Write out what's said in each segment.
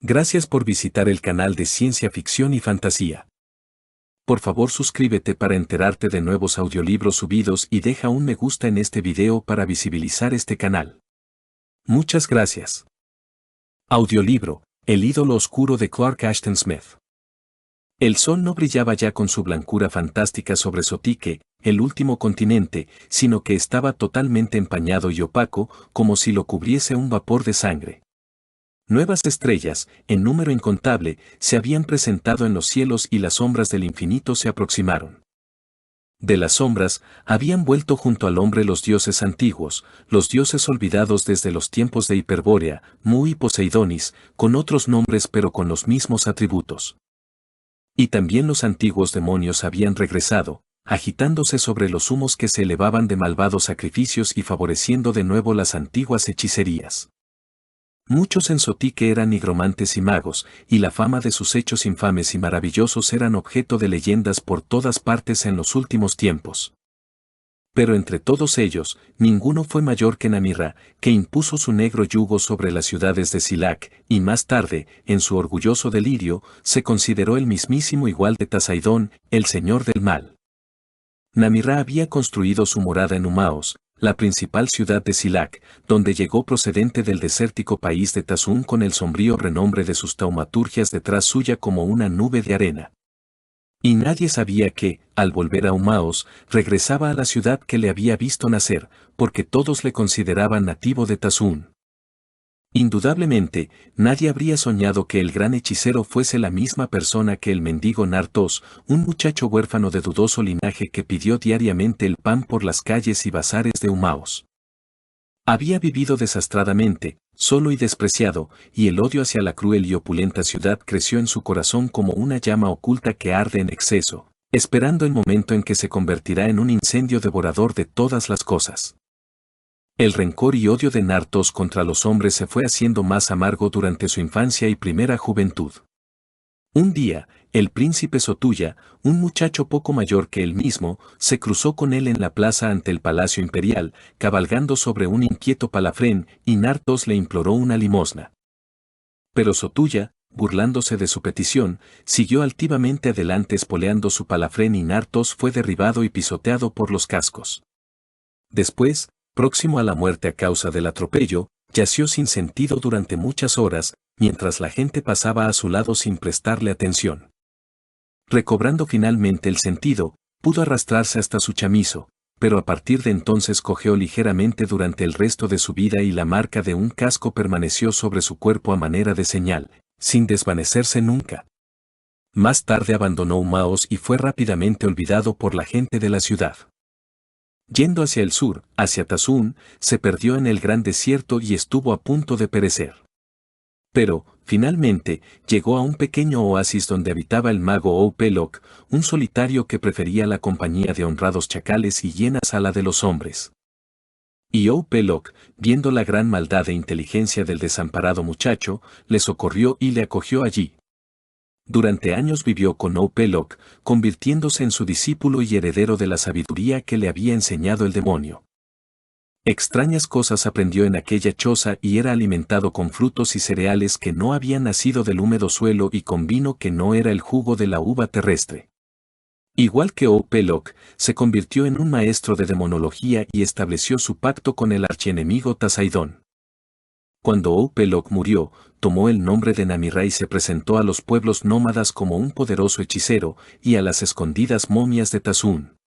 Gracias por visitar el canal de Ciencia Ficción y Fantasía. Por favor suscríbete para enterarte de nuevos audiolibros subidos y deja un me gusta en este video para visibilizar este canal. Muchas gracias. Audiolibro, El ídolo oscuro de Clark Ashton Smith. El sol no brillaba ya con su blancura fantástica sobre Sotique, el último continente, sino que estaba totalmente empañado y opaco, como si lo cubriese un vapor de sangre. Nuevas estrellas, en número incontable, se habían presentado en los cielos y las sombras del infinito se aproximaron. De las sombras, habían vuelto junto al hombre los dioses antiguos, los dioses olvidados desde los tiempos de Hiperbórea, Mu y Poseidonis, con otros nombres pero con los mismos atributos. Y también los antiguos demonios habían regresado, agitándose sobre los humos que se elevaban de malvados sacrificios y favoreciendo de nuevo las antiguas hechicerías. Muchos en Sotique eran nigromantes y magos, y la fama de sus hechos infames y maravillosos eran objeto de leyendas por todas partes en los últimos tiempos. Pero entre todos ellos, ninguno fue mayor que Namirra, que impuso su negro yugo sobre las ciudades de Silac, y más tarde, en su orgulloso delirio, se consideró el mismísimo igual de Tasaidón, el señor del mal. Namirra había construido su morada en Umaos, la principal ciudad de Silac, donde llegó procedente del desértico país de Tazún con el sombrío renombre de sus taumaturgias detrás suya como una nube de arena. Y nadie sabía que, al volver a Umaos, regresaba a la ciudad que le había visto nacer, porque todos le consideraban nativo de Tazún. Indudablemente, nadie habría soñado que el gran hechicero fuese la misma persona que el mendigo Nartos, un muchacho huérfano de dudoso linaje que pidió diariamente el pan por las calles y bazares de Umaos. Había vivido desastradamente, solo y despreciado, y el odio hacia la cruel y opulenta ciudad creció en su corazón como una llama oculta que arde en exceso, esperando el momento en que se convertirá en un incendio devorador de todas las cosas. El rencor y odio de Nartos contra los hombres se fue haciendo más amargo durante su infancia y primera juventud. Un día, el príncipe Sotuya, un muchacho poco mayor que él mismo, se cruzó con él en la plaza ante el palacio imperial, cabalgando sobre un inquieto palafrén, y Nartos le imploró una limosna. Pero Sotuya, burlándose de su petición, siguió altivamente adelante espoleando su palafrén y Nartos fue derribado y pisoteado por los cascos. Después, próximo a la muerte a causa del atropello, yació sin sentido durante muchas horas, mientras la gente pasaba a su lado sin prestarle atención. Recobrando finalmente el sentido, pudo arrastrarse hasta su chamizo, pero a partir de entonces cojeó ligeramente durante el resto de su vida y la marca de un casco permaneció sobre su cuerpo a manera de señal, sin desvanecerse nunca. Más tarde abandonó Umaos y fue rápidamente olvidado por la gente de la ciudad. Yendo hacia el sur, hacia Tazún, se perdió en el gran desierto y estuvo a punto de perecer. Pero, finalmente, llegó a un pequeño oasis donde habitaba el mago Oupelok, un solitario que prefería la compañía de honrados chacales y llena sala de los hombres. Y Oupelok, viendo la gran maldad e inteligencia del desamparado muchacho, le socorrió y le acogió allí. Durante años vivió con Oupelok, convirtiéndose en su discípulo y heredero de la sabiduría que le había enseñado el demonio. Extrañas cosas aprendió en aquella choza y era alimentado con frutos y cereales que no habían nacido del húmedo suelo y con vino que no era el jugo de la uva terrestre. Igual que Oupelok, se convirtió en un maestro de demonología y estableció su pacto con el archienemigo Tasaidón. Cuando Oupelok murió, tomó el nombre de Namirra y se presentó a los pueblos nómadas como un poderoso hechicero y a las escondidas momias de Tazún.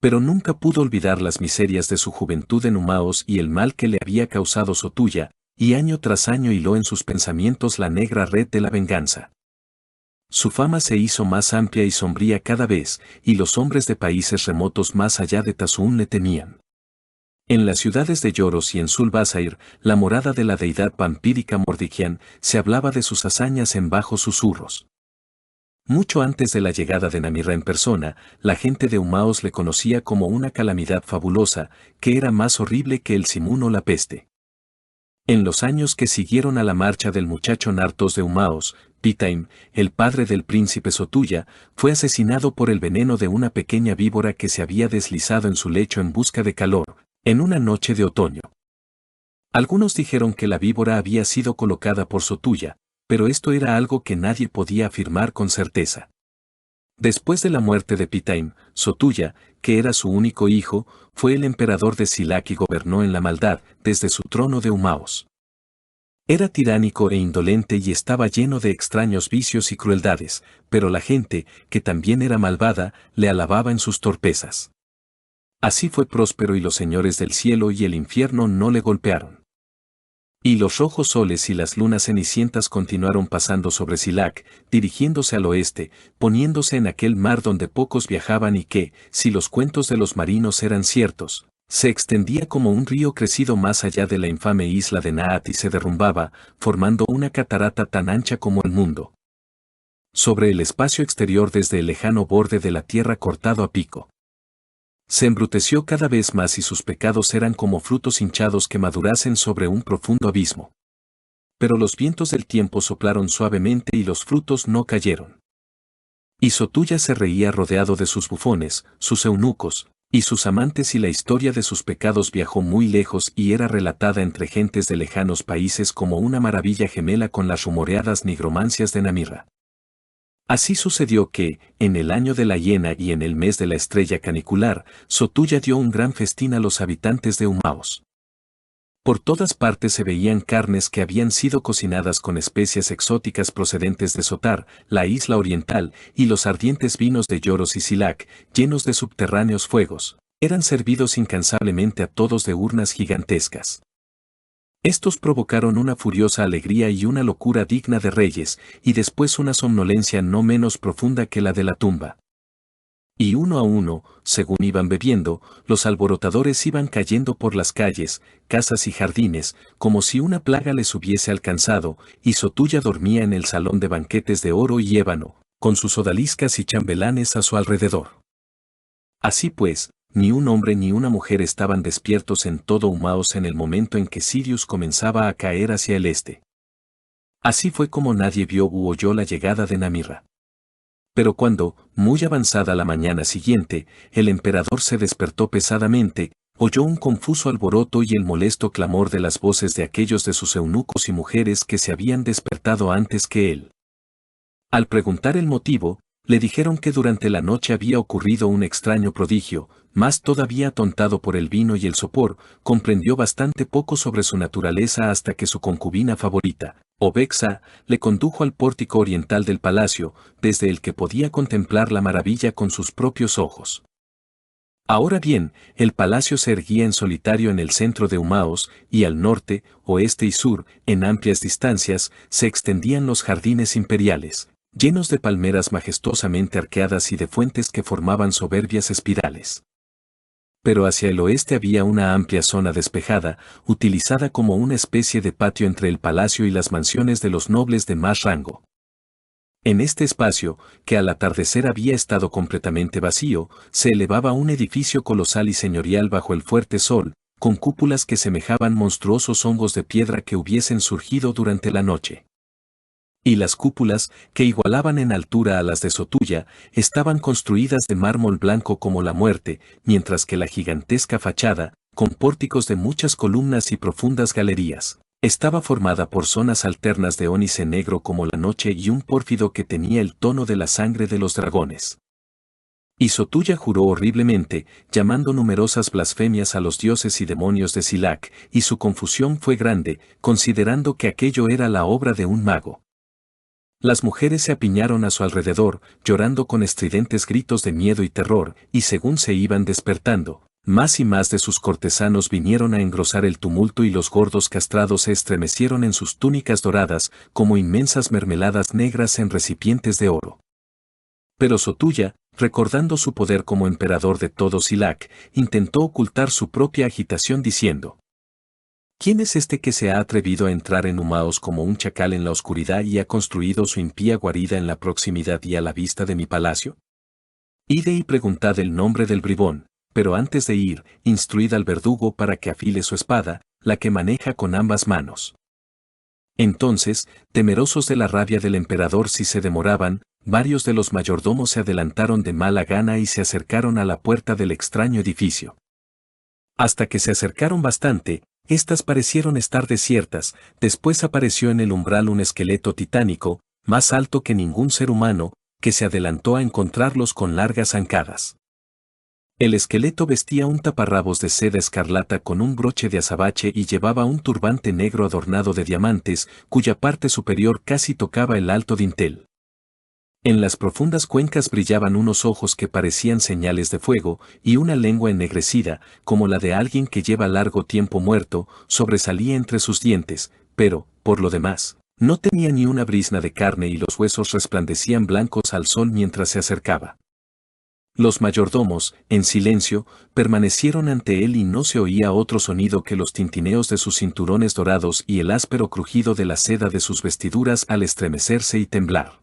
Pero nunca pudo olvidar las miserias de su juventud en Umaos y el mal que le había causado Sotuya, y año tras año hiló en sus pensamientos la negra red de la venganza. Su fama se hizo más amplia y sombría cada vez, y los hombres de países remotos más allá de Tazún le temían. En las ciudades de Yoros y en Sul-Basair, la morada de la deidad vampírica Mordigian, se hablaba de sus hazañas en bajos susurros. Mucho antes de la llegada de Namirra en persona, la gente de Umaos le conocía como una calamidad fabulosa, que era más horrible que el simún o la peste. En los años que siguieron a la marcha del muchacho Nartos de Umaos, Pitaim, el padre del príncipe Sotuya, fue asesinado por el veneno de una pequeña víbora que se había deslizado en su lecho en busca de calor, en una noche de otoño. Algunos dijeron que la víbora había sido colocada por Sotuya, pero esto era algo que nadie podía afirmar con certeza. Después de la muerte de Pitaim, Sotuya, que era su único hijo, fue el emperador de Silac y gobernó en la maldad desde su trono de Humaos. Era tiránico e indolente y estaba lleno de extraños vicios y crueldades, pero la gente, que también era malvada, le alababa en sus torpezas. Así fue próspero y los señores del cielo y el infierno no le golpearon. Y los rojos soles y las lunas cenicientas continuaron pasando sobre Silac, dirigiéndose al oeste, poniéndose en aquel mar donde pocos viajaban y que, si los cuentos de los marinos eran ciertos, se extendía como un río crecido más allá de la infame isla de Naat y se derrumbaba, formando una catarata tan ancha como el mundo. Sobre el espacio exterior desde el lejano borde de la tierra cortado a pico. Se embruteció cada vez más y sus pecados eran como frutos hinchados que madurasen sobre un profundo abismo. Pero los vientos del tiempo soplaron suavemente y los frutos no cayeron. Y Sotuya se reía rodeado de sus bufones, sus eunucos, y sus amantes y la historia de sus pecados viajó muy lejos y era relatada entre gentes de lejanos países como una maravilla gemela con las rumoreadas nigromancias de Namirra. Así sucedió que, en el año de la hiena y en el mes de la estrella canicular, Sotuya dio un gran festín a los habitantes de Humaos. Por todas partes se veían carnes que habían sido cocinadas con especias exóticas procedentes de Sotar, la isla oriental, y los ardientes vinos de Lloros y Silac, llenos de subterráneos fuegos, eran servidos incansablemente a todos de urnas gigantescas. Estos provocaron una furiosa alegría y una locura digna de reyes, y después una somnolencia no menos profunda que la de la tumba. Y uno a uno, según iban bebiendo, los alborotadores iban cayendo por las calles, casas y jardines, como si una plaga les hubiese alcanzado, y Sotuya dormía en el salón de banquetes de oro y ébano, con sus odaliscas y chambelanes a su alrededor. Así pues, ni un hombre ni una mujer estaban despiertos en todo Humaos en el momento en que Sirius comenzaba a caer hacia el este. Así fue como nadie vio u oyó la llegada de Namirra. Pero cuando, muy avanzada la mañana siguiente, el emperador se despertó pesadamente, oyó un confuso alboroto y el molesto clamor de las voces de aquellos de sus eunucos y mujeres que se habían despertado antes que él. Al preguntar el motivo, le dijeron que durante la noche había ocurrido un extraño prodigio, más todavía atontado por el vino y el sopor, comprendió bastante poco sobre su naturaleza hasta que su concubina favorita, Obexa, le condujo al pórtico oriental del palacio, desde el que podía contemplar la maravilla con sus propios ojos. Ahora bien, el palacio se erguía en solitario en el centro de Humaos, y al norte, oeste y sur, en amplias distancias, se extendían los jardines imperiales, llenos de palmeras majestuosamente arqueadas y de fuentes que formaban soberbias espirales. Pero hacia el oeste había una amplia zona despejada, utilizada como una especie de patio entre el palacio y las mansiones de los nobles de más rango. En este espacio, que al atardecer había estado completamente vacío, se elevaba un edificio colosal y señorial bajo el fuerte sol, con cúpulas que semejaban monstruosos hongos de piedra que hubiesen surgido durante la noche. Y las cúpulas, que igualaban en altura a las de Sotuya, estaban construidas de mármol blanco como la muerte, mientras que la gigantesca fachada, con pórticos de muchas columnas y profundas galerías, estaba formada por zonas alternas de ónice negro como la noche y un pórfido que tenía el tono de la sangre de los dragones. Y Sotuya juró horriblemente, llamando numerosas blasfemias a los dioses y demonios de Silac, y su confusión fue grande, considerando que aquello era la obra de un mago. Las mujeres se apiñaron a su alrededor, llorando con estridentes gritos de miedo y terror, y según se iban despertando, más y más de sus cortesanos vinieron a engrosar el tumulto y los gordos castrados se estremecieron en sus túnicas doradas, como inmensas mermeladas negras en recipientes de oro. Pero Sotuya, recordando su poder como emperador de todo Silac, intentó ocultar su propia agitación diciendo: ¿Quién es este que se ha atrevido a entrar en Humaos como un chacal en la oscuridad y ha construido su impía guarida en la proximidad y a la vista de mi palacio? Ide y preguntad el nombre del bribón, pero antes de ir, instruid al verdugo para que afile su espada, la que maneja con ambas manos. Entonces, temerosos de la rabia del emperador si se demoraban, varios de los mayordomos se adelantaron de mala gana y se acercaron a la puerta del extraño edificio. Hasta que se acercaron bastante, Estas parecieron estar desiertas. Después apareció en el umbral un esqueleto titánico, más alto que ningún ser humano, que se adelantó a encontrarlos con largas zancadas. El esqueleto vestía un taparrabos de seda escarlata con un broche de azabache y llevaba un turbante negro adornado de diamantes, cuya parte superior casi tocaba el alto dintel. En las profundas cuencas brillaban unos ojos que parecían señales de fuego, y una lengua ennegrecida, como la de alguien que lleva largo tiempo muerto, sobresalía entre sus dientes, pero, por lo demás, no tenía ni una brizna de carne y los huesos resplandecían blancos al sol mientras se acercaba. Los mayordomos, en silencio, permanecieron ante él y no se oía otro sonido que los tintineos de sus cinturones dorados y el áspero crujido de la seda de sus vestiduras al estremecerse y temblar.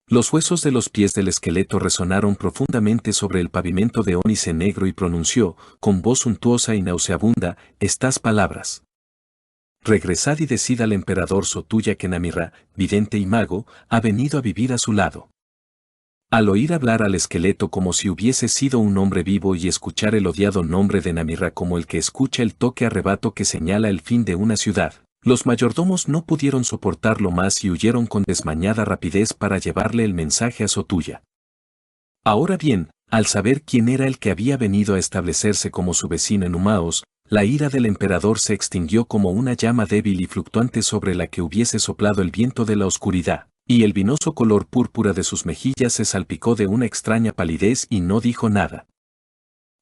Los huesos de los pies del esqueleto resonaron profundamente sobre el pavimento de ónice negro y pronunció, con voz suntuosa y nauseabunda, estas palabras. Regresad y decid al emperador Sotuya que Namirra, vidente y mago, ha venido a vivir a su lado. Al oír hablar al esqueleto como si hubiese sido un hombre vivo y escuchar el odiado nombre de Namirra como el que escucha el toque arrebato que señala el fin de una ciudad, los mayordomos no pudieron soportarlo más y huyeron con desmañada rapidez para llevarle el mensaje a Sotuya. Ahora bien, al saber quién era el que había venido a establecerse como su vecino en Humaos, la ira del emperador se extinguió como una llama débil y fluctuante sobre la que hubiese soplado el viento de la oscuridad, y el vinoso color púrpura de sus mejillas se salpicó de una extraña palidez y no dijo nada.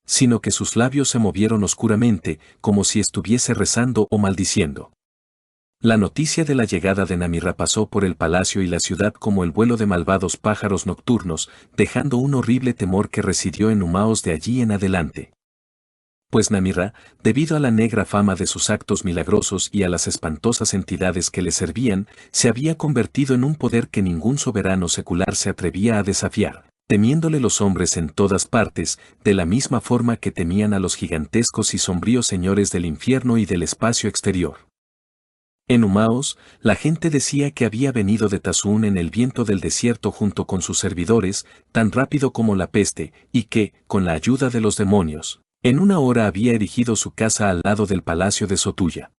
Sino que sus labios se movieron oscuramente, como si estuviese rezando o maldiciendo. La noticia de la llegada de Namirra pasó por el palacio y la ciudad como el vuelo de malvados pájaros nocturnos, dejando un horrible temor que residió en Humaos de allí en adelante. Pues Namirra, debido a la negra fama de sus actos milagrosos y a las espantosas entidades que le servían, se había convertido en un poder que ningún soberano secular se atrevía a desafiar, temiéndole los hombres en todas partes, de la misma forma que temían a los gigantescos y sombríos señores del infierno y del espacio exterior. En Humaos, la gente decía que había venido de Tazún en el viento del desierto junto con sus servidores, tan rápido como la peste, y que, con la ayuda de los demonios, en una hora había erigido su casa al lado del palacio de Sotuya.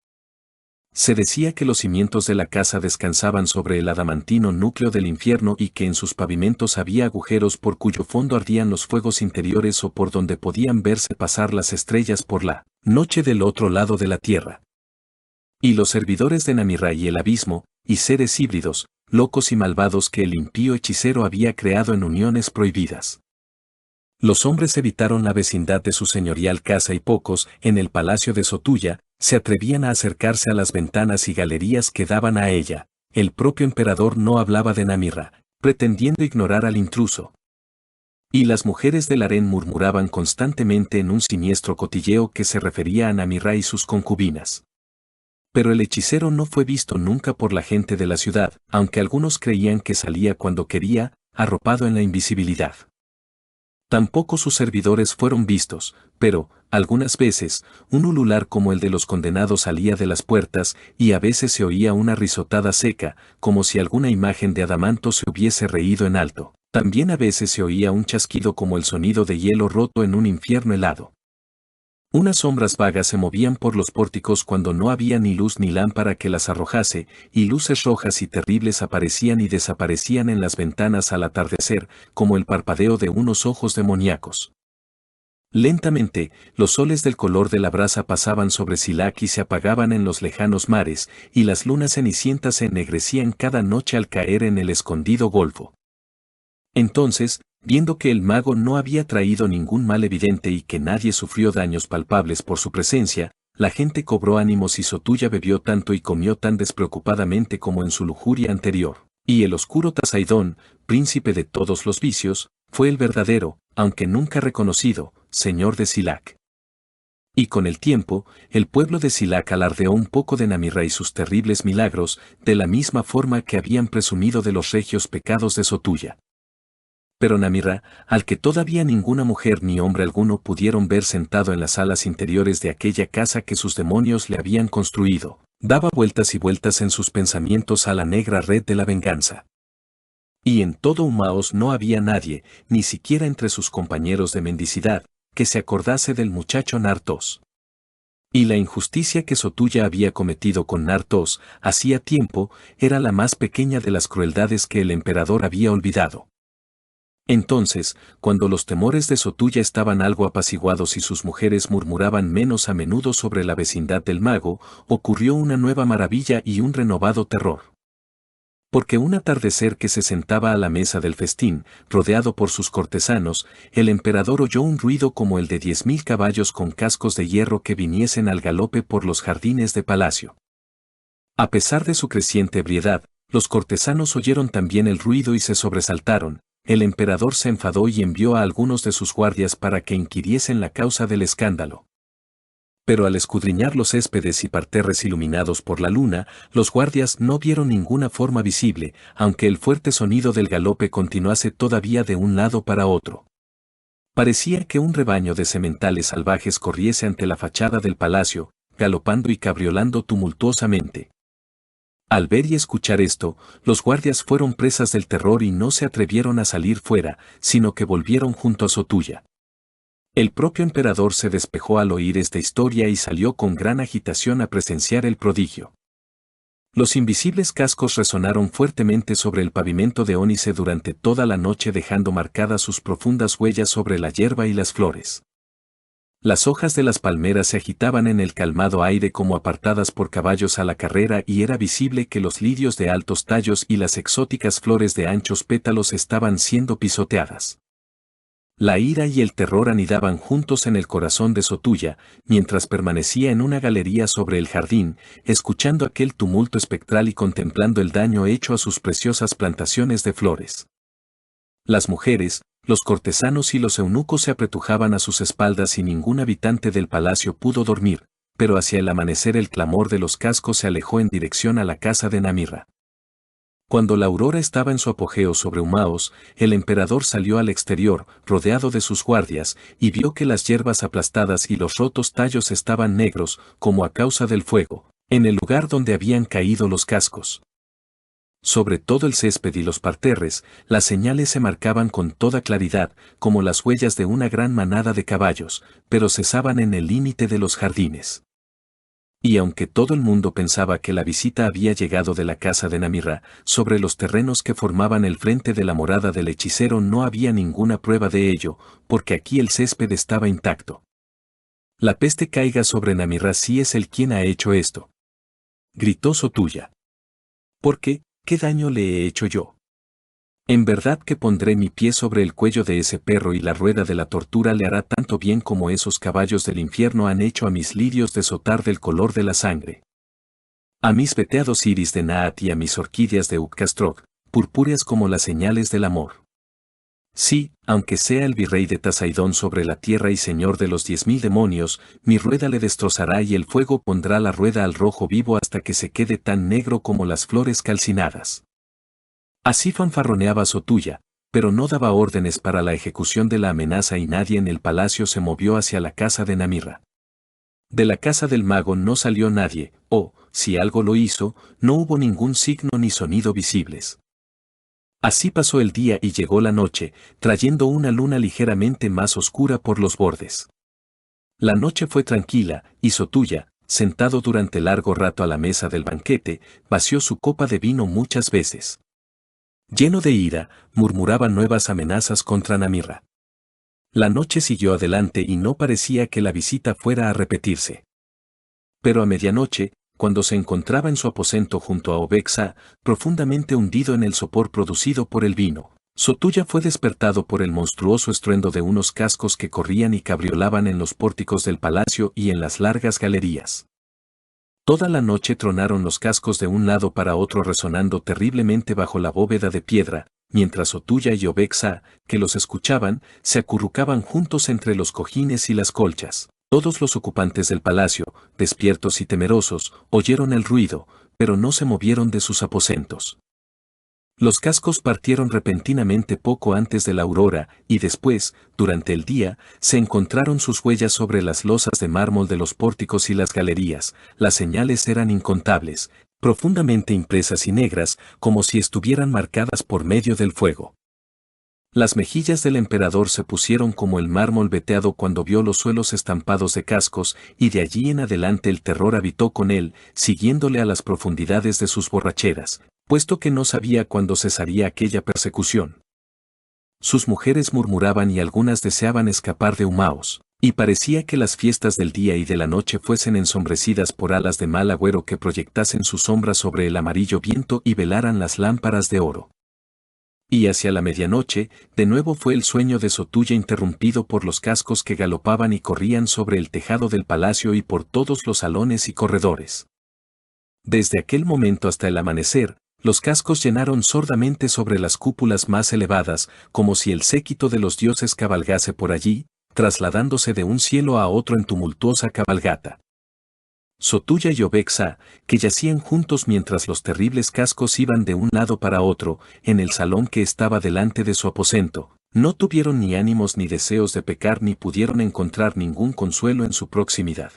Se decía que los cimientos de la casa descansaban sobre el adamantino núcleo del infierno y que en sus pavimentos había agujeros por cuyo fondo ardían los fuegos interiores o por donde podían verse pasar las estrellas por la noche del otro lado de la tierra. Y los servidores de Namirra y el abismo, y seres híbridos, locos y malvados que el impío hechicero había creado en uniones prohibidas. Los hombres evitaron la vecindad de su señorial casa y pocos, en el palacio de Sotuya, se atrevían a acercarse a las ventanas y galerías que daban a ella. El propio emperador no hablaba de Namirra, pretendiendo ignorar al intruso. Y las mujeres del harén murmuraban constantemente en un siniestro cotilleo que se refería a Namirra y sus concubinas. Pero el hechicero no fue visto nunca por la gente de la ciudad, aunque algunos creían que salía cuando quería, arropado en la invisibilidad. Tampoco sus servidores fueron vistos, pero, algunas veces, un ulular como el de los condenados salía de las puertas, y a veces se oía una risotada seca, como si alguna imagen de adamanto se hubiese reído en alto. También a veces se oía un chasquido como el sonido de hielo roto en un infierno helado. Unas sombras vagas se movían por los pórticos cuando no había ni luz ni lámpara que las arrojase, y luces rojas y terribles aparecían y desaparecían en las ventanas al atardecer, como el parpadeo de unos ojos demoníacos. Lentamente, los soles del color de la brasa pasaban sobre Silac y se apagaban en los lejanos mares, y las lunas cenicientas se ennegrecían cada noche al caer en el escondido golfo. Entonces, viendo que el mago no había traído ningún mal evidente y que nadie sufrió daños palpables por su presencia, la gente cobró ánimos y Sotuya bebió tanto y comió tan despreocupadamente como en su lujuria anterior. Y el oscuro Tasaidón, príncipe de todos los vicios, fue el verdadero, aunque nunca reconocido, señor de Silac. Y con el tiempo, el pueblo de Silac alardeó un poco de Namirra y sus terribles milagros, de la misma forma que habían presumido de los regios pecados de Sotuya. Pero Namirra, al que todavía ninguna mujer ni hombre alguno pudieron ver sentado en las salas interiores de aquella casa que sus demonios le habían construido, daba vueltas y vueltas en sus pensamientos a la negra red de la venganza. Y en todo Humaos no había nadie, ni siquiera entre sus compañeros de mendicidad, que se acordase del muchacho Nartos. Y la injusticia que Sotulla había cometido con Nartos hacía tiempo era la más pequeña de las crueldades que el emperador había olvidado. Entonces, cuando los temores de Sotulla estaban algo apaciguados y sus mujeres murmuraban menos a menudo sobre la vecindad del mago, ocurrió una nueva maravilla y un renovado terror. Porque un atardecer que se sentaba a la mesa del festín, rodeado por sus cortesanos, el emperador oyó un ruido como el de 10.000 caballos con cascos de hierro que viniesen al galope por los jardines de palacio. A pesar de su creciente ebriedad, los cortesanos oyeron también el ruido y se sobresaltaron. El emperador se enfadó y envió a algunos de sus guardias para que inquiriesen la causa del escándalo. Pero al escudriñar los céspedes y parterres iluminados por la luna, los guardias no vieron ninguna forma visible, aunque el fuerte sonido del galope continuase todavía de un lado para otro. Parecía que un rebaño de sementales salvajes corriese ante la fachada del palacio, galopando y cabriolando tumultuosamente. Al ver y escuchar esto, los guardias fueron presas del terror y no se atrevieron a salir fuera, sino que volvieron junto a Sotulla. El propio emperador se despejó al oír esta historia y salió con gran agitación a presenciar el prodigio. Los invisibles cascos resonaron fuertemente sobre el pavimento de ónice durante toda la noche, dejando marcadas sus profundas huellas sobre la hierba y las flores. Las hojas de las palmeras se agitaban en el calmado aire como apartadas por caballos a la carrera, y era visible que los lirios de altos tallos y las exóticas flores de anchos pétalos estaban siendo pisoteadas. La ira y el terror anidaban juntos en el corazón de Sotulla, mientras permanecía en una galería sobre el jardín, escuchando aquel tumulto espectral y contemplando el daño hecho a sus preciosas plantaciones de flores. Las mujeres, los cortesanos y los eunucos se apretujaban a sus espaldas y ningún habitante del palacio pudo dormir, pero hacia el amanecer el clamor de los cascos se alejó en dirección a la casa de Namirra. Cuando la aurora estaba en su apogeo sobre Humaos, el emperador salió al exterior, rodeado de sus guardias, y vio que las hierbas aplastadas y los rotos tallos estaban negros, como a causa del fuego, en el lugar donde habían caído los cascos. Sobre todo el césped y los parterres, las señales se marcaban con toda claridad, como las huellas de una gran manada de caballos, pero cesaban en el límite de los jardines. Y aunque todo el mundo pensaba que la visita había llegado de la casa de Namirra, sobre los terrenos que formaban el frente de la morada del hechicero no había ninguna prueba de ello, porque aquí el césped estaba intacto. La peste caiga sobre Namirra si es él quien ha hecho esto, gritó Sotulla. ¿Por qué? ¿Qué daño le he hecho yo? En verdad que pondré mi pie sobre el cuello de ese perro y la rueda de la tortura le hará tanto bien como esos caballos del infierno han hecho a mis lirios de sotar del color de la sangre. A mis veteados iris de Naat y a mis orquídeas de Uccastrog, purpúreas como las señales del amor. Sí, aunque sea el virrey de Tasaidón sobre la tierra y señor de los 10.000 demonios, mi rueda le destrozará y el fuego pondrá la rueda al rojo vivo hasta que se quede tan negro como las flores calcinadas. Así fanfarroneaba Sotulla, pero no daba órdenes para la ejecución de la amenaza y nadie en el palacio se movió hacia la casa de Namirra. De la casa del mago no salió nadie, o, si algo lo hizo, no hubo ningún signo ni sonido visibles. Así pasó el día y llegó la noche, trayendo una luna ligeramente más oscura por los bordes. La noche fue tranquila, y Sotulla, sentado durante largo rato a la mesa del banquete, vació su copa de vino muchas veces. Lleno de ira, murmuraba nuevas amenazas contra Namirra. La noche siguió adelante y no parecía que la visita fuera a repetirse. Pero a medianoche, cuando se encontraba en su aposento junto a Obexa, profundamente hundido en el sopor producido por el vino, Sotulla fue despertado por el monstruoso estruendo de unos cascos que corrían y cabriolaban en los pórticos del palacio y en las largas galerías. Toda la noche tronaron los cascos de un lado para otro resonando terriblemente bajo la bóveda de piedra, mientras Sotulla y Obexa, que los escuchaban, se acurrucaban juntos entre los cojines y las colchas. Todos los ocupantes del palacio, despiertos y temerosos, oyeron el ruido, pero no se movieron de sus aposentos. Los cascos partieron repentinamente poco antes de la aurora, y después, durante el día, se encontraron sus huellas sobre las losas de mármol de los pórticos y las galerías. Las señales eran incontables, profundamente impresas y negras, como si estuvieran marcadas por medio del fuego. Las mejillas del emperador se pusieron como el mármol veteado cuando vio los suelos estampados de cascos, y de allí en adelante el terror habitó con él, siguiéndole a las profundidades de sus borracheras, puesto que no sabía cuándo cesaría aquella persecución. Sus mujeres murmuraban y algunas deseaban escapar de Humaos, y parecía que las fiestas del día y de la noche fuesen ensombrecidas por alas de mal agüero que proyectasen su sombra sobre el amarillo viento y velaran las lámparas de oro. Y hacia la medianoche, de nuevo fue el sueño de Sotulla interrumpido por los cascos que galopaban y corrían sobre el tejado del palacio y por todos los salones y corredores. Desde aquel momento hasta el amanecer, los cascos llenaron sordamente sobre las cúpulas más elevadas, como si el séquito de los dioses cabalgase por allí, trasladándose de un cielo a otro en tumultuosa cabalgata. Sotulla y Obexa, que yacían juntos mientras los terribles cascos iban de un lado para otro, en el salón que estaba delante de su aposento, no tuvieron ni ánimos ni deseos de pecar ni pudieron encontrar ningún consuelo en su proximidad.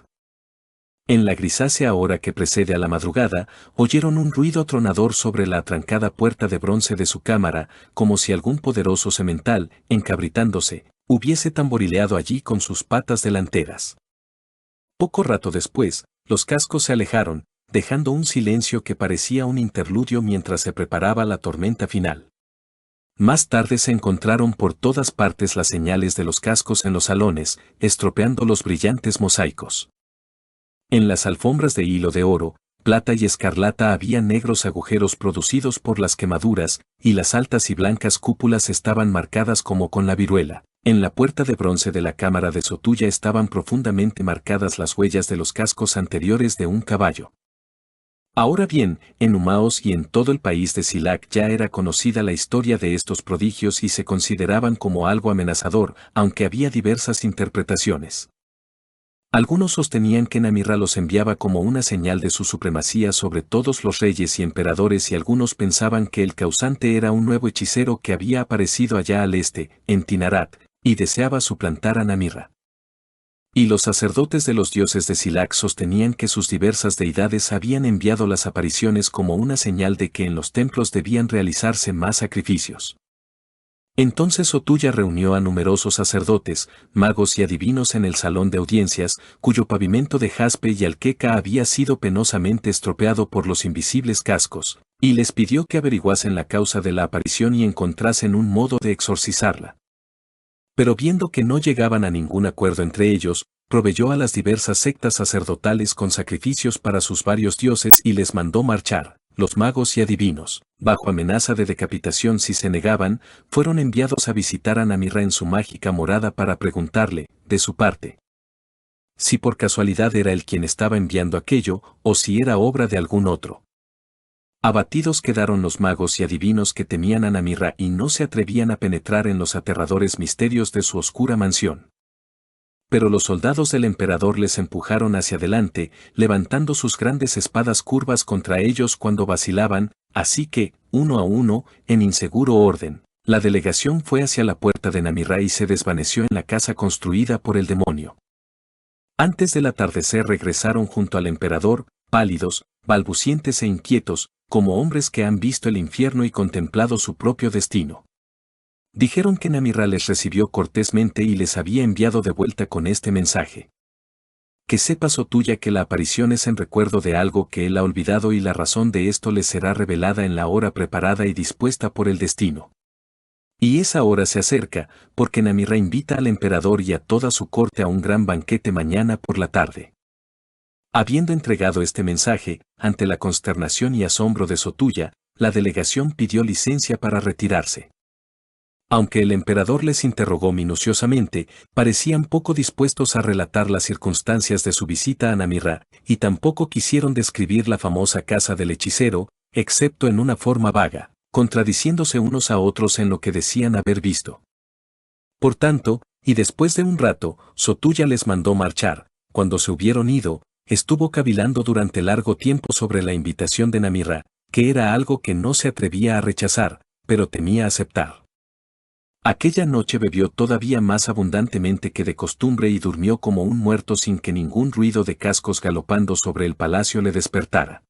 En la grisácea hora que precede a la madrugada, oyeron un ruido atronador sobre la atrancada puerta de bronce de su cámara, como si algún poderoso semental, encabritándose, hubiese tamborileado allí con sus patas delanteras. Poco rato después, los cascos se alejaron, dejando un silencio que parecía un interludio mientras se preparaba la tormenta final. Más tarde se encontraron por todas partes las señales de los cascos en los salones, estropeando los brillantes mosaicos. En las alfombras de hilo de oro, plata y escarlata había negros agujeros producidos por las quemaduras, y las altas y blancas cúpulas estaban marcadas como con la viruela. En la puerta de bronce de la cámara de Sotulla estaban profundamente marcadas las huellas de los cascos anteriores de un caballo. Ahora bien, en Humaos y en todo el país de Silac ya era conocida la historia de estos prodigios y se consideraban como algo amenazador, aunque había diversas interpretaciones. Algunos sostenían que Namirra los enviaba como una señal de su supremacía sobre todos los reyes y emperadores y algunos pensaban que el causante era un nuevo hechicero que había aparecido allá al este, en Tinarat, y deseaba suplantar a Namirra. Y los sacerdotes de los dioses de Silac sostenían que sus diversas deidades habían enviado las apariciones como una señal de que en los templos debían realizarse más sacrificios. Entonces Sotulla reunió a numerosos sacerdotes, magos y adivinos en el salón de audiencias, cuyo pavimento de jaspe y alqueca había sido penosamente estropeado por los invisibles cascos, y les pidió que averiguasen la causa de la aparición y encontrasen un modo de exorcizarla. Pero viendo que no llegaban a ningún acuerdo entre ellos, proveyó a las diversas sectas sacerdotales con sacrificios para sus varios dioses y les mandó marchar. Los magos y adivinos, bajo amenaza de decapitación si se negaban, fueron enviados a visitar a Namirra en su mágica morada para preguntarle, de su parte, si por casualidad era él quien estaba enviando aquello, o si era obra de algún otro. Abatidos quedaron los magos y adivinos que temían a Namirra y no se atrevían a penetrar en los aterradores misterios de su oscura mansión. Pero los soldados del emperador les empujaron hacia adelante, levantando sus grandes espadas curvas contra ellos cuando vacilaban, así que, uno a uno, en inseguro orden, la delegación fue hacia la puerta de Namirra y se desvaneció en la casa construida por el demonio. Antes del atardecer regresaron junto al emperador, pálidos, balbucientes e inquietos, como hombres que han visto el infierno y contemplado su propio destino. Dijeron que Namirra les recibió cortésmente y les había enviado de vuelta con este mensaje. Que sepa Sotulla que la aparición es en recuerdo de algo que él ha olvidado y la razón de esto les será revelada en la hora preparada y dispuesta por el destino. Y esa hora se acerca, porque Namirra invita al emperador y a toda su corte a un gran banquete mañana por la tarde. Habiendo entregado este mensaje, ante la consternación y asombro de Sotulla, la delegación pidió licencia para retirarse. Aunque el emperador les interrogó minuciosamente, parecían poco dispuestos a relatar las circunstancias de su visita a Namirra, y tampoco quisieron describir la famosa casa del hechicero, excepto en una forma vaga, contradiciéndose unos a otros en lo que decían haber visto. Por tanto, y después de un rato, Sotulla les mandó marchar. Cuando se hubieron ido, estuvo cavilando durante largo tiempo sobre la invitación de Namirra, que era algo que no se atrevía a rechazar, pero temía aceptar. Aquella noche bebió todavía más abundantemente que de costumbre y durmió como un muerto sin que ningún ruido de cascos galopando sobre el palacio le despertara.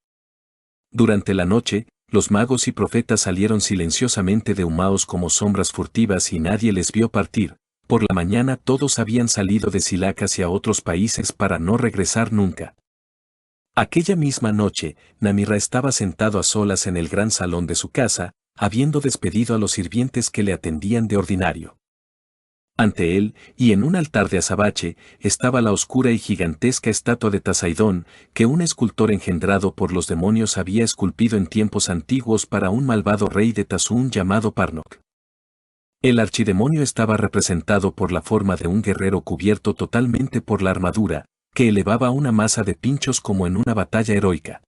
Durante la noche, los magos y profetas salieron silenciosamente de Humaos como sombras furtivas y nadie les vio partir. Por la mañana todos habían salido de Silac hacia otros países para no regresar nunca. Aquella misma noche, Namirra estaba sentado a solas en el gran salón de su casa, habiendo despedido a los sirvientes que le atendían de ordinario. Ante él, y en un altar de azabache, estaba la oscura y gigantesca estatua de Tasaidón, que un escultor engendrado por los demonios había esculpido en tiempos antiguos para un malvado rey de Tazún llamado Parnok. El archidemonio estaba representado por la forma de un guerrero cubierto totalmente por la armadura, que elevaba una masa de pinchos como en una batalla heroica.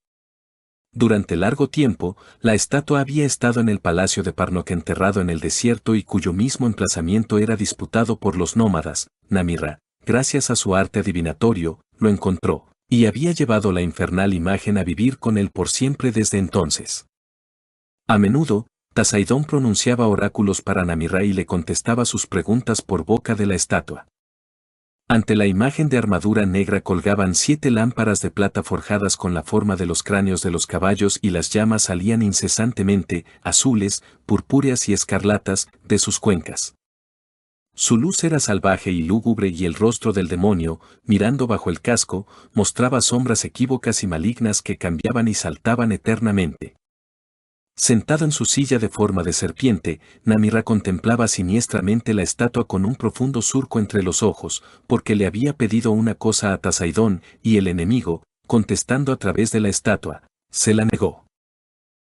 Durante largo tiempo, la estatua había estado en el palacio de Parnok enterrado en el desierto y cuyo mismo emplazamiento era disputado por los nómadas. Namirra, gracias a su arte adivinatorio, lo encontró, y había llevado la infernal imagen a vivir con él por siempre desde entonces. A menudo, Tasaidón pronunciaba oráculos para Namirra y le contestaba sus preguntas por boca de la estatua. Ante la imagen de armadura negra colgaban 7 lámparas de plata forjadas con la forma de los cráneos de los caballos y las llamas salían incesantemente, azules, purpúreas y escarlatas, de sus cuencas. Su luz era salvaje y lúgubre y el rostro del demonio, mirando bajo el casco, mostraba sombras equívocas y malignas que cambiaban y saltaban eternamente. Sentado en su silla de forma de serpiente, Namirra contemplaba siniestramente la estatua con un profundo surco entre los ojos, porque le había pedido una cosa a Tasaidón, y el enemigo, contestando a través de la estatua, se la negó.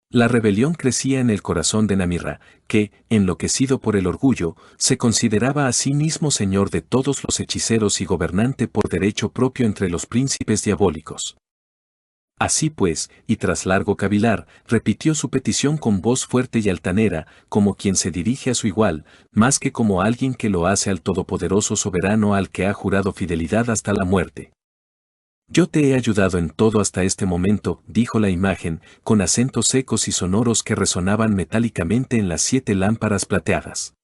La rebelión crecía en el corazón de Namirra, que, enloquecido por el orgullo, se consideraba a sí mismo señor de todos los hechiceros y gobernante por derecho propio entre los príncipes diabólicos. Así pues, y tras largo cavilar, repitió su petición con voz fuerte y altanera, como quien se dirige a su igual, más que como alguien que lo hace al todopoderoso soberano al que ha jurado fidelidad hasta la muerte. Yo te he ayudado en todo hasta este momento, dijo la imagen, con acentos secos y sonoros que resonaban metálicamente en las 7 lámparas plateadas.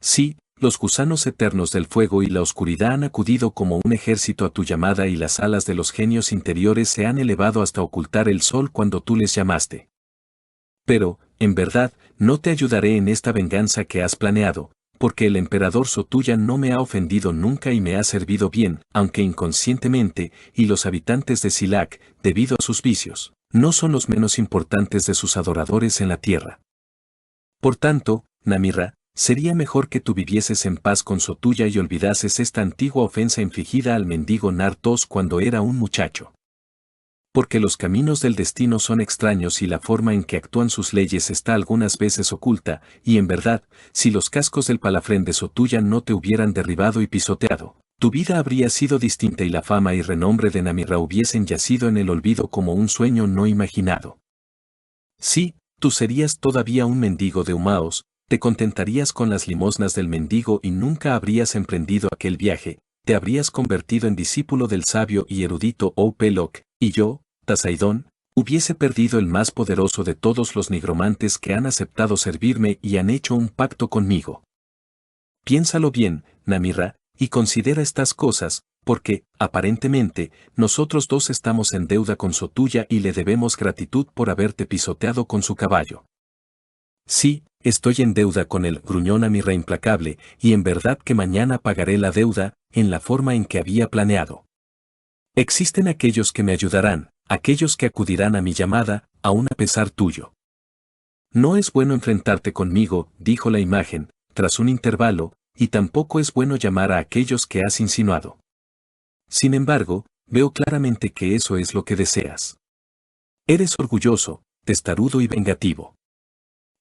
Sí, los gusanos eternos del fuego y la oscuridad han acudido como un ejército a tu llamada y las alas de los genios interiores se han elevado hasta ocultar el sol cuando tú les llamaste. Pero, en verdad, no te ayudaré en esta venganza que has planeado, porque el emperador Sotuya no me ha ofendido nunca y me ha servido bien, aunque inconscientemente, y los habitantes de Silac, debido a sus vicios, no son los menos importantes de sus adoradores en la tierra. Por tanto, Namirra, sería mejor que tú vivieses en paz con Sotuya y olvidases esta antigua ofensa infligida al mendigo Nartos cuando era un muchacho. Porque los caminos del destino son extraños y la forma en que actúan sus leyes está algunas veces oculta, y en verdad, si los cascos del palafrén de Sotuya no te hubieran derribado y pisoteado, tu vida habría sido distinta y la fama y renombre de Namirra hubiesen yacido en el olvido como un sueño no imaginado. Sí, tú serías todavía un mendigo de Humaos, te contentarías con las limosnas del mendigo y nunca habrías emprendido aquel viaje, te habrías convertido en discípulo del sabio y erudito Pelok, y yo, Tasaidón, hubiese perdido el más poderoso de todos los nigromantes que han aceptado servirme y han hecho un pacto conmigo. Piénsalo bien, Namirra, y considera estas cosas, porque, aparentemente, nosotros dos estamos en deuda con Sotuya y le debemos gratitud por haberte pisoteado con su caballo. Sí, estoy en deuda con él, gruñó Namirra implacable, y en verdad que mañana pagaré la deuda, en la forma en que había planeado. Existen aquellos que me ayudarán, aquellos que acudirán a mi llamada, aun a pesar tuyo. No es bueno enfrentarte conmigo, dijo la imagen, tras un intervalo, y tampoco es bueno llamar a aquellos que has insinuado. Sin embargo, veo claramente que eso es lo que deseas. Eres orgulloso, testarudo y vengativo.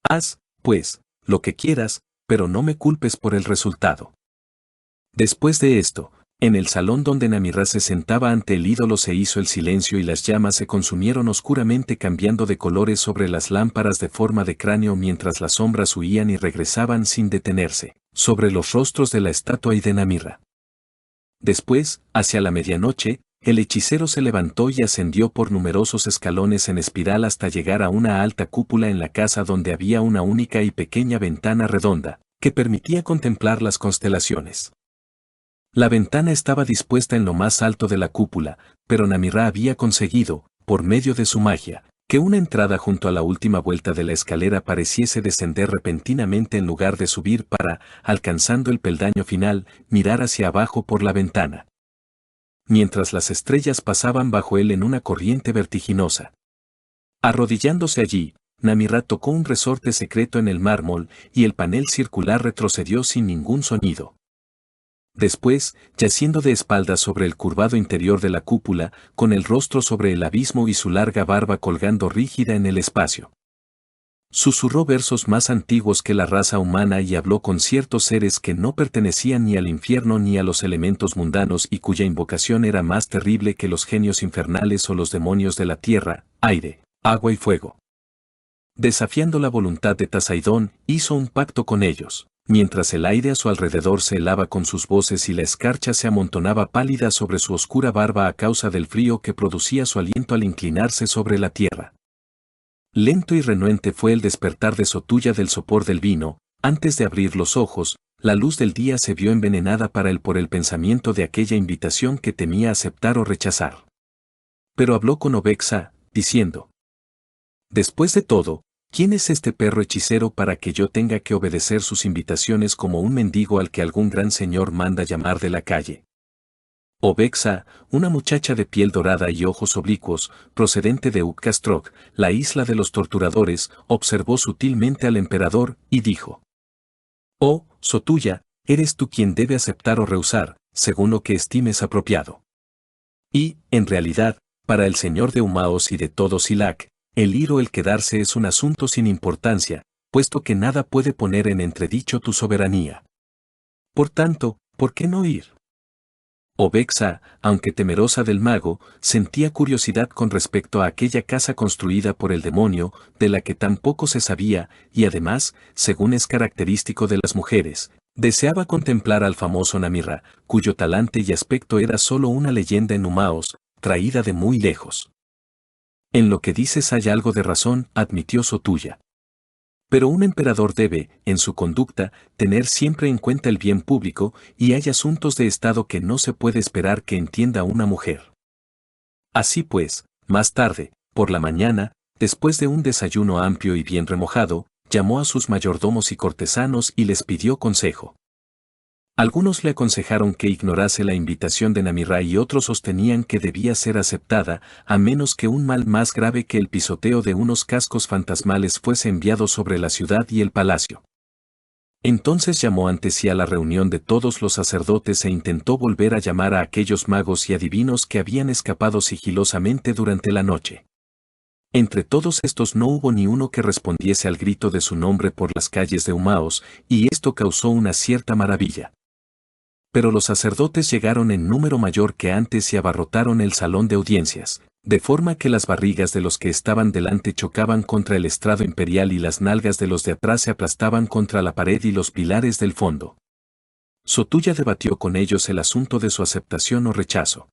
Haz, pues, lo que quieras, pero no me culpes por el resultado. Después de esto, en el salón donde Namirra se sentaba ante el ídolo se hizo el silencio y las llamas se consumieron oscuramente cambiando de colores sobre las lámparas de forma de cráneo mientras las sombras huían y regresaban sin detenerse, sobre los rostros de la estatua y de Namirra. Después, hacia la medianoche, el hechicero se levantó y ascendió por numerosos escalones en espiral hasta llegar a una alta cúpula en la casa donde había una única y pequeña ventana redonda, que permitía contemplar las constelaciones. La ventana estaba dispuesta en lo más alto de la cúpula, pero Namirra había conseguido, por medio de su magia, Que una entrada junto a la última vuelta de la escalera pareciese descender repentinamente en lugar de subir para, alcanzando el peldaño final, mirar hacia abajo por la ventana. Mientras las estrellas pasaban bajo él en una corriente vertiginosa. Arrodillándose allí, Namirá tocó un resorte secreto en el mármol y el panel circular retrocedió sin ningún sonido. Después, yaciendo de espaldas sobre el curvado interior de la cúpula, con el rostro sobre el abismo y su larga barba colgando rígida en el espacio. Susurró versos más antiguos que la raza humana y habló con ciertos seres que no pertenecían ni al infierno ni a los elementos mundanos y cuya invocación era más terrible que los genios infernales o los demonios de la tierra, aire, agua y fuego. Desafiando la voluntad de Tasaidón, hizo un pacto con ellos. Mientras el aire a su alrededor se helaba con sus voces y la escarcha se amontonaba pálida sobre su oscura barba a causa del frío que producía su aliento al inclinarse sobre la tierra. Lento y renuente fue el despertar de Sotulla del sopor del vino. Antes de abrir los ojos, la luz del día se vio envenenada para él por el pensamiento de aquella invitación que temía aceptar o rechazar. Pero habló con Obexa, diciendo: «Después de todo, ¿quién es este perro hechicero para que yo tenga que obedecer sus invitaciones como un mendigo al que algún gran señor manda llamar de la calle?» Obexa, una muchacha de piel dorada y ojos oblicuos, procedente de Uccastrok, la isla de los torturadores, observó sutilmente al emperador y dijo: «Oh, Sotulla, eres tú quien debe aceptar o rehusar, según lo que estimes apropiado». Y, en realidad, para el señor de Humaos y de todo Silac, el ir o el quedarse es un asunto sin importancia, puesto que nada puede poner en entredicho tu soberanía. Por tanto, ¿por qué no ir? Obexa, aunque temerosa del mago, sentía curiosidad con respecto a aquella casa construida por el demonio, de la que tan poco se sabía, y además, según es característico de las mujeres, deseaba contemplar al famoso Namirra, cuyo talante y aspecto era solo una leyenda en Humaos, traída de muy lejos. «En lo que dices hay algo de razón», admitió Sotulla. «Pero un emperador debe, en su conducta, tener siempre en cuenta el bien público, y hay asuntos de Estado que no se puede esperar que entienda una mujer». Así pues, más tarde, por la mañana, después de un desayuno amplio y bien remojado, llamó a sus mayordomos y cortesanos y les pidió consejo. Algunos le aconsejaron que ignorase la invitación de Namirra y otros sostenían que debía ser aceptada, a menos que un mal más grave que el pisoteo de unos cascos fantasmales fuese enviado sobre la ciudad y el palacio. Entonces llamó ante sí a la reunión de todos los sacerdotes e intentó volver a llamar a aquellos magos y adivinos que habían escapado sigilosamente durante la noche. Entre todos estos no hubo ni uno que respondiese al grito de su nombre por las calles de Humaos, y esto causó una cierta maravilla. Pero los sacerdotes llegaron en número mayor que antes y abarrotaron el salón de audiencias, de forma que las barrigas de los que estaban delante chocaban contra el estrado imperial y las nalgas de los de atrás se aplastaban contra la pared y los pilares del fondo. Sotulla debatió con ellos el asunto de su aceptación o rechazo.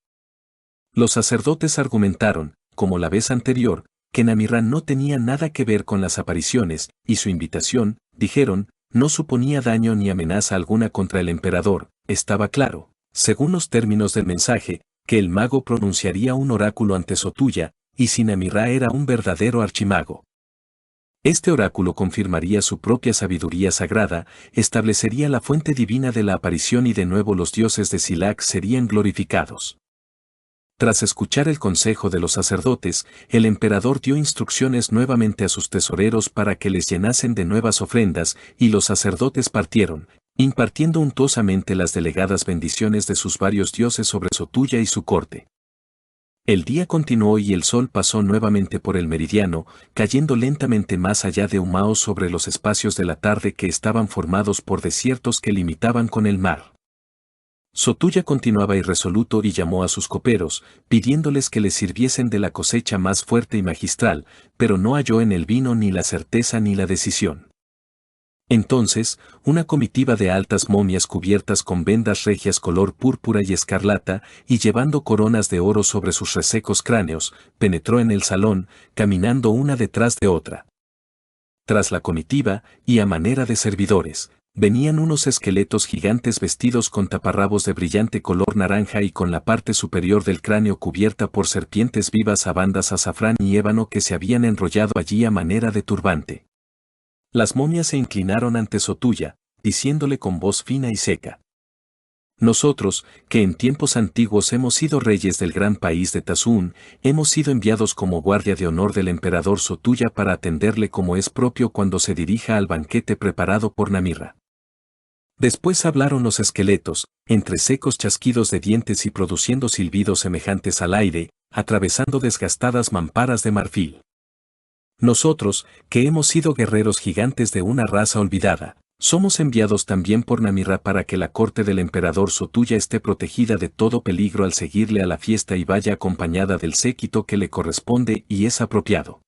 Los sacerdotes argumentaron, como la vez anterior, que Namirra no tenía nada que ver con las apariciones, y su invitación, dijeron, no suponía daño ni amenaza alguna contra el emperador. Estaba claro, según los términos del mensaje, que el mago pronunciaría un oráculo ante Sotulla, y si Namirra era un verdadero archimago. Este oráculo confirmaría su propia sabiduría sagrada, establecería la fuente divina de la aparición y de nuevo los dioses de Silac serían glorificados. Tras escuchar el consejo de los sacerdotes, el emperador dio instrucciones nuevamente a sus tesoreros para que les llenasen de nuevas ofrendas, y los sacerdotes partieron, impartiendo untuosamente las delegadas bendiciones de sus varios dioses sobre Sotulla y su corte. El día continuó y el sol pasó nuevamente por el meridiano, cayendo lentamente más allá de Humaos sobre los espacios de la tarde que estaban formados por desiertos que limitaban con el mar. Sotulla continuaba irresoluto y llamó a sus coperos, pidiéndoles que le sirviesen de la cosecha más fuerte y magistral, pero no halló en el vino ni la certeza ni la decisión. Entonces, una comitiva de altas momias cubiertas con vendas regias color púrpura y escarlata, y llevando coronas de oro sobre sus resecos cráneos, penetró en el salón, caminando una detrás de otra. Tras la comitiva, y a manera de servidores, venían unos esqueletos gigantes vestidos con taparrabos de brillante color naranja y con la parte superior del cráneo cubierta por serpientes vivas a bandas azafrán y ébano que se habían enrollado allí a manera de turbante. Las momias se inclinaron ante Sotulla, diciéndole con voz fina y seca: nosotros, que en tiempos antiguos hemos sido reyes del gran país de Tazún, hemos sido enviados como guardia de honor del emperador Sotulla para atenderle como es propio cuando se dirija al banquete preparado por Namirra. Después hablaron los esqueletos, entre secos chasquidos de dientes y produciendo silbidos semejantes al aire, atravesando desgastadas mamparas de marfil. Nosotros, que hemos sido guerreros gigantes de una raza olvidada, somos enviados también por Namirra para que la corte del emperador Sotulla esté protegida de todo peligro al seguirle a la fiesta y vaya acompañada del séquito que le corresponde y es apropiado.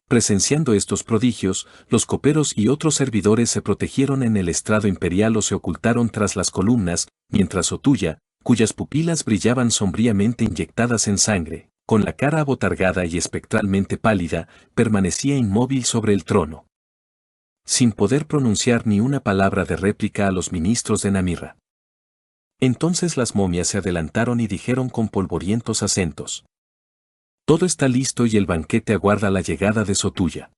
Presenciando estos prodigios, los coperos y otros servidores se protegieron en el estrado imperial o se ocultaron tras las columnas, mientras Sotulla, cuyas pupilas brillaban sombríamente inyectadas en sangre, con la cara abotargada y espectralmente pálida, permanecía inmóvil sobre el trono, sin poder pronunciar ni una palabra de réplica a los ministros de Namirra. Entonces las momias se adelantaron y dijeron con polvorientos acentos: todo está listo y el banquete aguarda la llegada de Sotulla.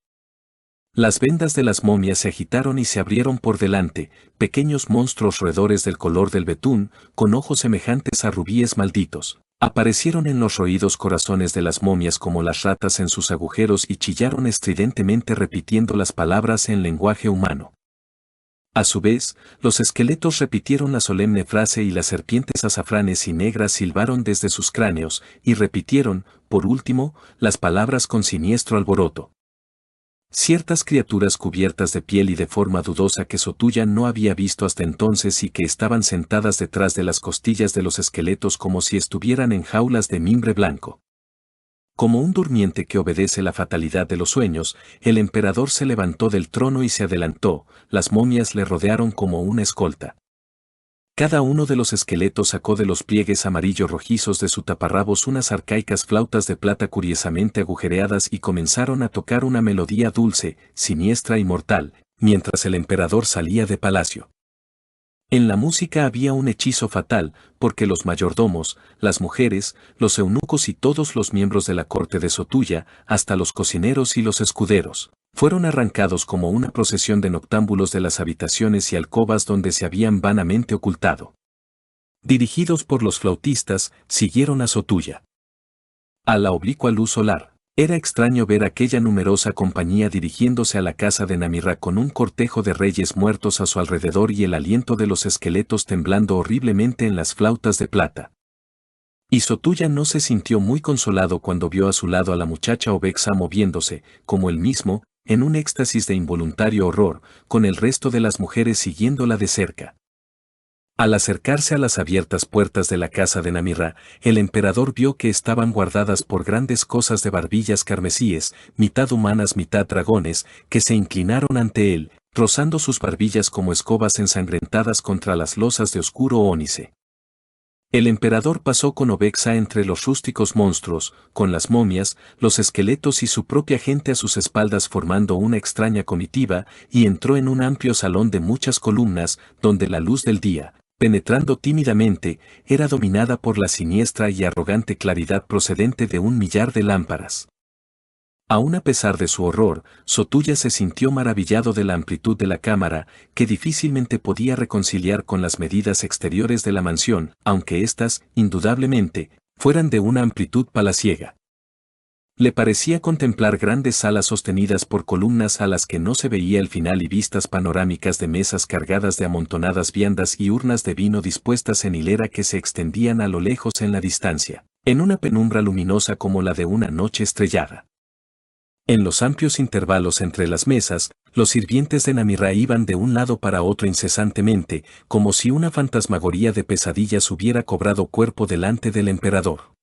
Las vendas de las momias se agitaron y se abrieron por delante, pequeños monstruos roedores del color del betún, con ojos semejantes a rubíes malditos. Aparecieron en los roídos corazones de las momias como las ratas en sus agujeros y chillaron estridentemente repitiendo las palabras en lenguaje humano. A su vez, los esqueletos repitieron la solemne frase y las serpientes azafranes y negras silbaron desde sus cráneos, y repitieron, por último, las palabras con siniestro alboroto. Ciertas criaturas cubiertas de piel y de forma dudosa que Sotulla no había visto hasta entonces y que estaban sentadas detrás de las costillas de los esqueletos como si estuvieran en jaulas de mimbre blanco. Como un durmiente que obedece la fatalidad de los sueños, el emperador se levantó del trono y se adelantó, las momias le rodearon como una escolta. Cada uno de los esqueletos sacó de los pliegues amarillo-rojizos de su taparrabos unas arcaicas flautas de plata curiosamente agujereadas y comenzaron a tocar una melodía dulce, siniestra y mortal, mientras el emperador salía de palacio. En la música había un hechizo fatal, porque los mayordomos, las mujeres, los eunucos y todos los miembros de la corte de Sotulla, hasta los cocineros y los escuderos, fueron arrancados como una procesión de noctámbulos de las habitaciones y alcobas donde se habían vanamente ocultado. Dirigidos por los flautistas, siguieron a Sotulla. A la oblicua luz solar, era extraño ver aquella numerosa compañía dirigiéndose a la casa de Namirra con un cortejo de reyes muertos a su alrededor y el aliento de los esqueletos temblando horriblemente en las flautas de plata. Y Sotulla no se sintió muy consolado cuando vio a su lado a la muchacha Obexa moviéndose, como él mismo, en un éxtasis de involuntario horror, con el resto de las mujeres siguiéndola de cerca. Al acercarse a las abiertas puertas de la casa de Namirra, el emperador vio que estaban guardadas por grandes cosas de barbillas carmesíes, mitad humanas mitad dragones, que se inclinaron ante él, rozando sus barbillas como escobas ensangrentadas contra las losas de oscuro ónice. El emperador pasó con Obexa entre los rústicos monstruos, con las momias, los esqueletos y su propia gente a sus espaldas formando una extraña comitiva, y entró en un amplio salón de muchas columnas, donde la luz del día, penetrando tímidamente, era dominada por la siniestra y arrogante claridad procedente de 1.000.000 de lámparas. Aun a pesar de su horror, Sotulla se sintió maravillado de la amplitud de la cámara, que difícilmente podía reconciliar con las medidas exteriores de la mansión, aunque éstas, indudablemente, fueran de una amplitud palaciega. Le parecía contemplar grandes salas sostenidas por columnas a las que no se veía el final y vistas panorámicas de mesas cargadas de amontonadas viandas y urnas de vino dispuestas en hilera que se extendían a lo lejos en la distancia, en una penumbra luminosa como la de una noche estrellada. En los amplios intervalos entre las mesas, los sirvientes de Namirra iban de un lado para otro incesantemente, como si una fantasmagoría de pesadillas hubiera cobrado cuerpo delante del emperador.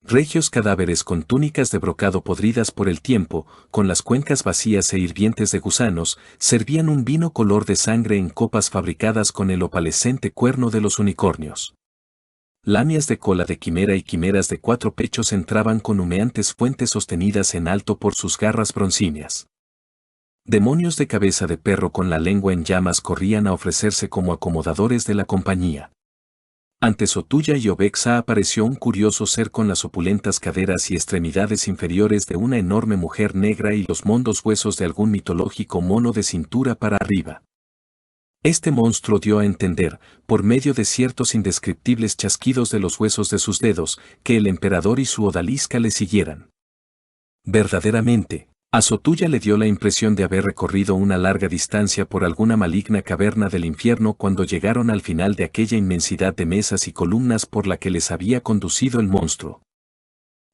Regios cadáveres con túnicas de brocado podridas por el tiempo, con las cuencas vacías e hirvientes de gusanos, servían un vino color de sangre en copas fabricadas con el opalescente cuerno de los unicornios. Lamias de cola de quimera y quimeras de 4 pechos entraban con humeantes fuentes sostenidas en alto por sus garras broncíneas. Demonios de cabeza de perro con la lengua en llamas corrían a ofrecerse como acomodadores de la compañía. Ante Sotuya y Obexa apareció un curioso ser con las opulentas caderas y extremidades inferiores de una enorme mujer negra y los mondos huesos de algún mitológico mono de cintura para arriba. Este monstruo dio a entender, por medio de ciertos indescriptibles chasquidos de los huesos de sus dedos, que el emperador y su odalisca le siguieran. Verdaderamente, a Sotuya le dio la impresión de haber recorrido una larga distancia por alguna maligna caverna del infierno cuando llegaron al final de aquella inmensidad de mesas y columnas por la que les había conducido el monstruo.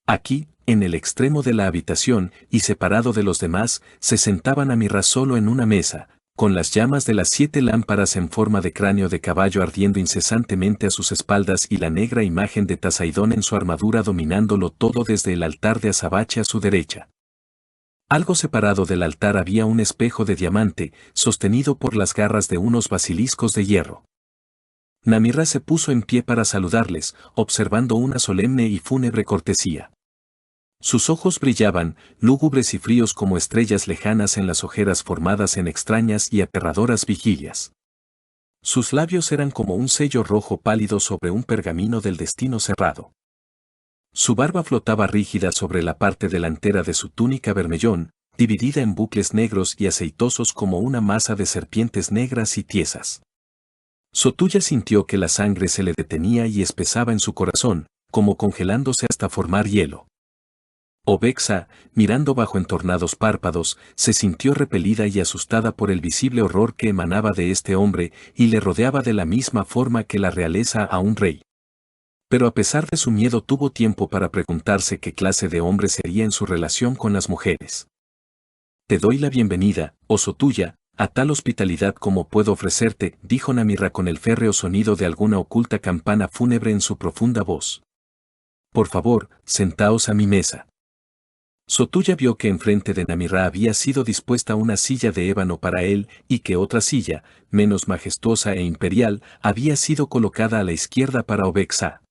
Aquí, en el extremo de la habitación, y separado de los demás, se sentaba Namirra solo en una mesa, con las llamas de las 7 lámparas en forma de cráneo de caballo ardiendo incesantemente a sus espaldas y la negra imagen de Tasaidón en su armadura dominándolo todo desde el altar de azabache a su derecha. Algo separado del altar había un espejo de diamante, sostenido por las garras de unos basiliscos de hierro. Namirra se puso en pie para saludarles, observando una solemne y fúnebre cortesía. Sus ojos brillaban, lúgubres y fríos como estrellas lejanas en las ojeras formadas en extrañas y aterradoras vigilias. Sus labios eran como un sello rojo pálido sobre un pergamino del destino cerrado. Su barba flotaba rígida sobre la parte delantera de su túnica bermellón, dividida en bucles negros y aceitosos como una masa de serpientes negras y tiesas. Sotuya sintió que la sangre se le detenía y espesaba en su corazón, como congelándose hasta formar hielo. Obexa, mirando bajo entornados párpados, se sintió repelida y asustada por el visible horror que emanaba de este hombre y le rodeaba de la misma forma que la realeza a un rey. Pero a pesar de su miedo tuvo tiempo para preguntarse qué clase de hombre sería en su relación con las mujeres. Te doy la bienvenida, oh Sotuya, a tal hospitalidad como puedo ofrecerte, dijo Namirra con el férreo sonido de alguna oculta campana fúnebre en su profunda voz. Por favor, sentaos a mi mesa. Sotuya vio que enfrente de Namirra había sido dispuesta una silla de ébano para él y que otra silla, menos majestuosa e imperial, había sido colocada a la izquierda para Obexa.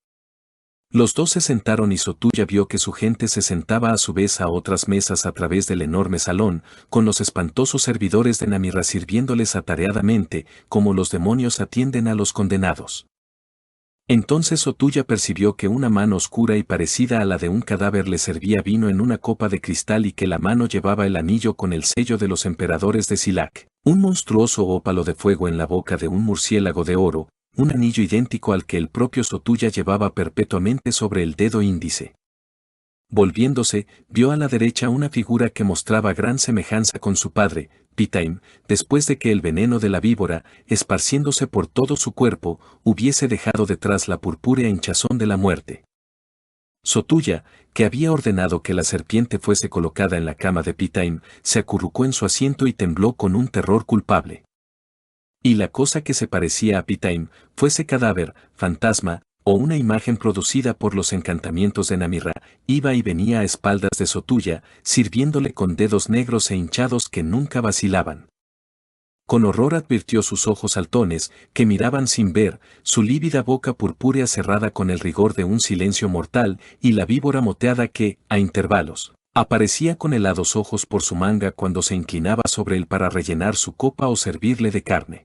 Los dos se sentaron y Sotuya vio que su gente se sentaba a su vez a otras mesas a través del enorme salón, con los espantosos servidores de Namirra sirviéndoles atareadamente, como los demonios atienden a los condenados. Entonces Sotuya percibió que una mano oscura y parecida a la de un cadáver le servía vino en una copa de cristal y que la mano llevaba el anillo con el sello de los emperadores de Silac, un monstruoso ópalo de fuego en la boca de un murciélago de oro, un anillo idéntico al que el propio Sotuya llevaba perpetuamente sobre el dedo índice. Volviéndose, vio a la derecha una figura que mostraba gran semejanza con su padre, Pitaim, después de que el veneno de la víbora, esparciéndose por todo su cuerpo, hubiese dejado detrás la purpúrea hinchazón de la muerte. Sotuya, que había ordenado que la serpiente fuese colocada en la cama de Pitaim, se acurrucó en su asiento y tembló con un terror culpable. Y la cosa que se parecía a Pitaim, fuese cadáver, fantasma, o una imagen producida por los encantamientos de Namirra, iba y venía a espaldas de Sotuya, sirviéndole con dedos negros e hinchados que nunca vacilaban. Con horror advirtió sus ojos saltones, que miraban sin ver, su lívida boca purpúrea cerrada con el rigor de un silencio mortal, y la víbora moteada que, a intervalos, aparecía con helados ojos por su manga cuando se inclinaba sobre él para rellenar su copa o servirle de carne.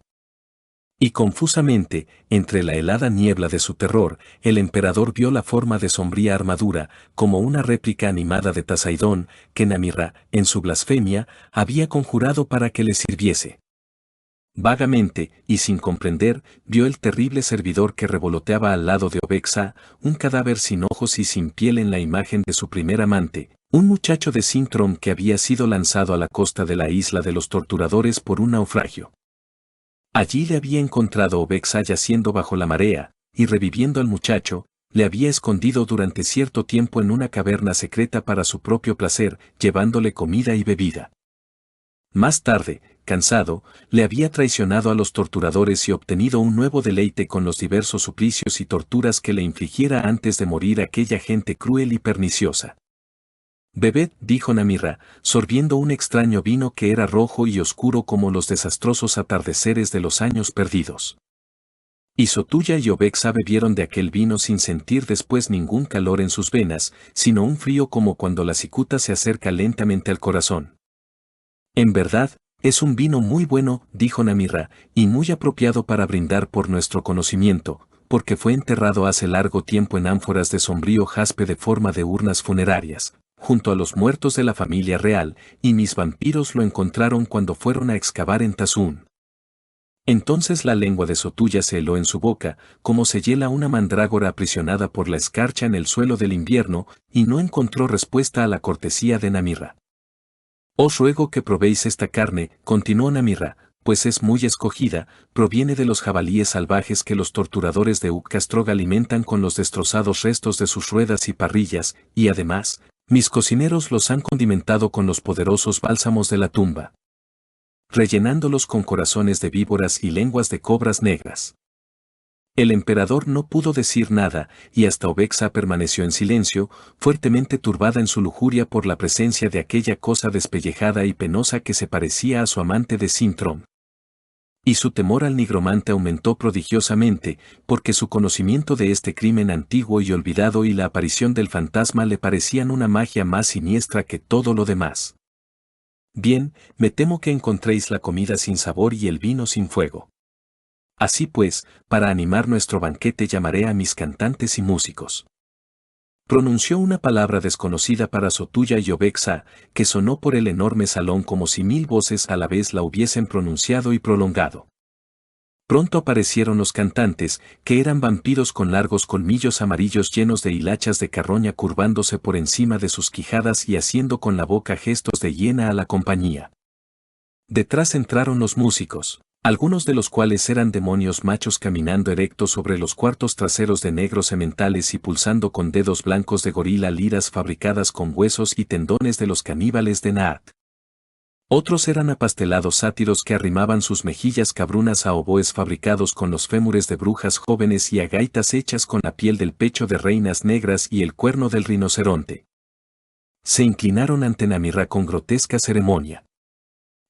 Y confusamente, entre la helada niebla de su terror, el emperador vio la forma de sombría armadura, como una réplica animada de Tasaidón, que Namirra, en su blasfemia, había conjurado para que le sirviese. Vagamente, y sin comprender, vio el terrible servidor que revoloteaba al lado de Obexa, un cadáver sin ojos y sin piel en la imagen de su primer amante, un muchacho de Sintrom que había sido lanzado a la costa de la isla de los torturadores por un naufragio. Allí le había encontrado Obexa yaciendo bajo la marea, y reviviendo al muchacho, le había escondido durante cierto tiempo en una caverna secreta para su propio placer, llevándole comida y bebida. Más tarde, cansado, le había traicionado a los torturadores y obtenido un nuevo deleite con los diversos suplicios y torturas que le infligiera antes de morir aquella gente cruel y perniciosa. Bebed, dijo Namirra, sorbiendo un extraño vino que era rojo y oscuro como los desastrosos atardeceres de los años perdidos. Y Sotuya y Obexa bebieron de aquel vino sin sentir después ningún calor en sus venas, sino un frío como cuando la cicuta se acerca lentamente al corazón. En verdad, Es un vino muy bueno, dijo Namirra, y muy apropiado para brindar por nuestro conocimiento, porque fue enterrado hace largo tiempo en ánforas de sombrío jaspe de forma de urnas funerarias, junto a los muertos de la familia real, y mis vampiros lo encontraron cuando fueron a excavar en Tazún. Entonces la lengua de Sotulla se heló en su boca, como se hiela una mandrágora aprisionada por la escarcha en el suelo del invierno, y no encontró respuesta a la cortesía de Namirra. Os ruego que probéis esta carne, continuó Namirra, pues es muy escogida, proviene de los jabalíes salvajes que los torturadores de Uccastrog alimentan con los destrozados restos de sus ruedas y parrillas, y además, mis cocineros los han condimentado con los poderosos bálsamos de la tumba, rellenándolos con corazones de víboras y lenguas de cobras negras. El emperador no pudo decir nada, y hasta Obexa permaneció en silencio, fuertemente turbada en su lujuria por la presencia de aquella cosa despellejada y penosa que se parecía a su amante de Sintrom. Y su temor al nigromante aumentó prodigiosamente, porque su conocimiento de este crimen antiguo y olvidado y la aparición del fantasma le parecían una magia más siniestra que todo lo demás. Bien, me temo que encontréis la comida sin sabor y el vino sin fuego. Así pues, para animar nuestro banquete llamaré a mis cantantes y músicos. Pronunció una palabra desconocida para Sotulla y Obexa, que sonó por el enorme salón como si 1000 voces a la vez la hubiesen pronunciado y prolongado. Pronto aparecieron los cantantes, que eran vampiros con largos colmillos amarillos llenos de hilachas de carroña curvándose por encima de sus quijadas y haciendo con la boca gestos de hiena a la compañía. Detrás entraron los músicos, algunos de los cuales eran demonios machos caminando erectos sobre los cuartos traseros de negros sementales y pulsando con dedos blancos de gorila liras fabricadas con huesos y tendones de los caníbales de Naat. Otros eran apastelados sátiros que arrimaban sus mejillas cabrunas a oboes fabricados con los fémures de brujas jóvenes y a gaitas hechas con la piel del pecho de reinas negras y el cuerno del rinoceronte. Se inclinaron ante Namirra con grotesca ceremonia.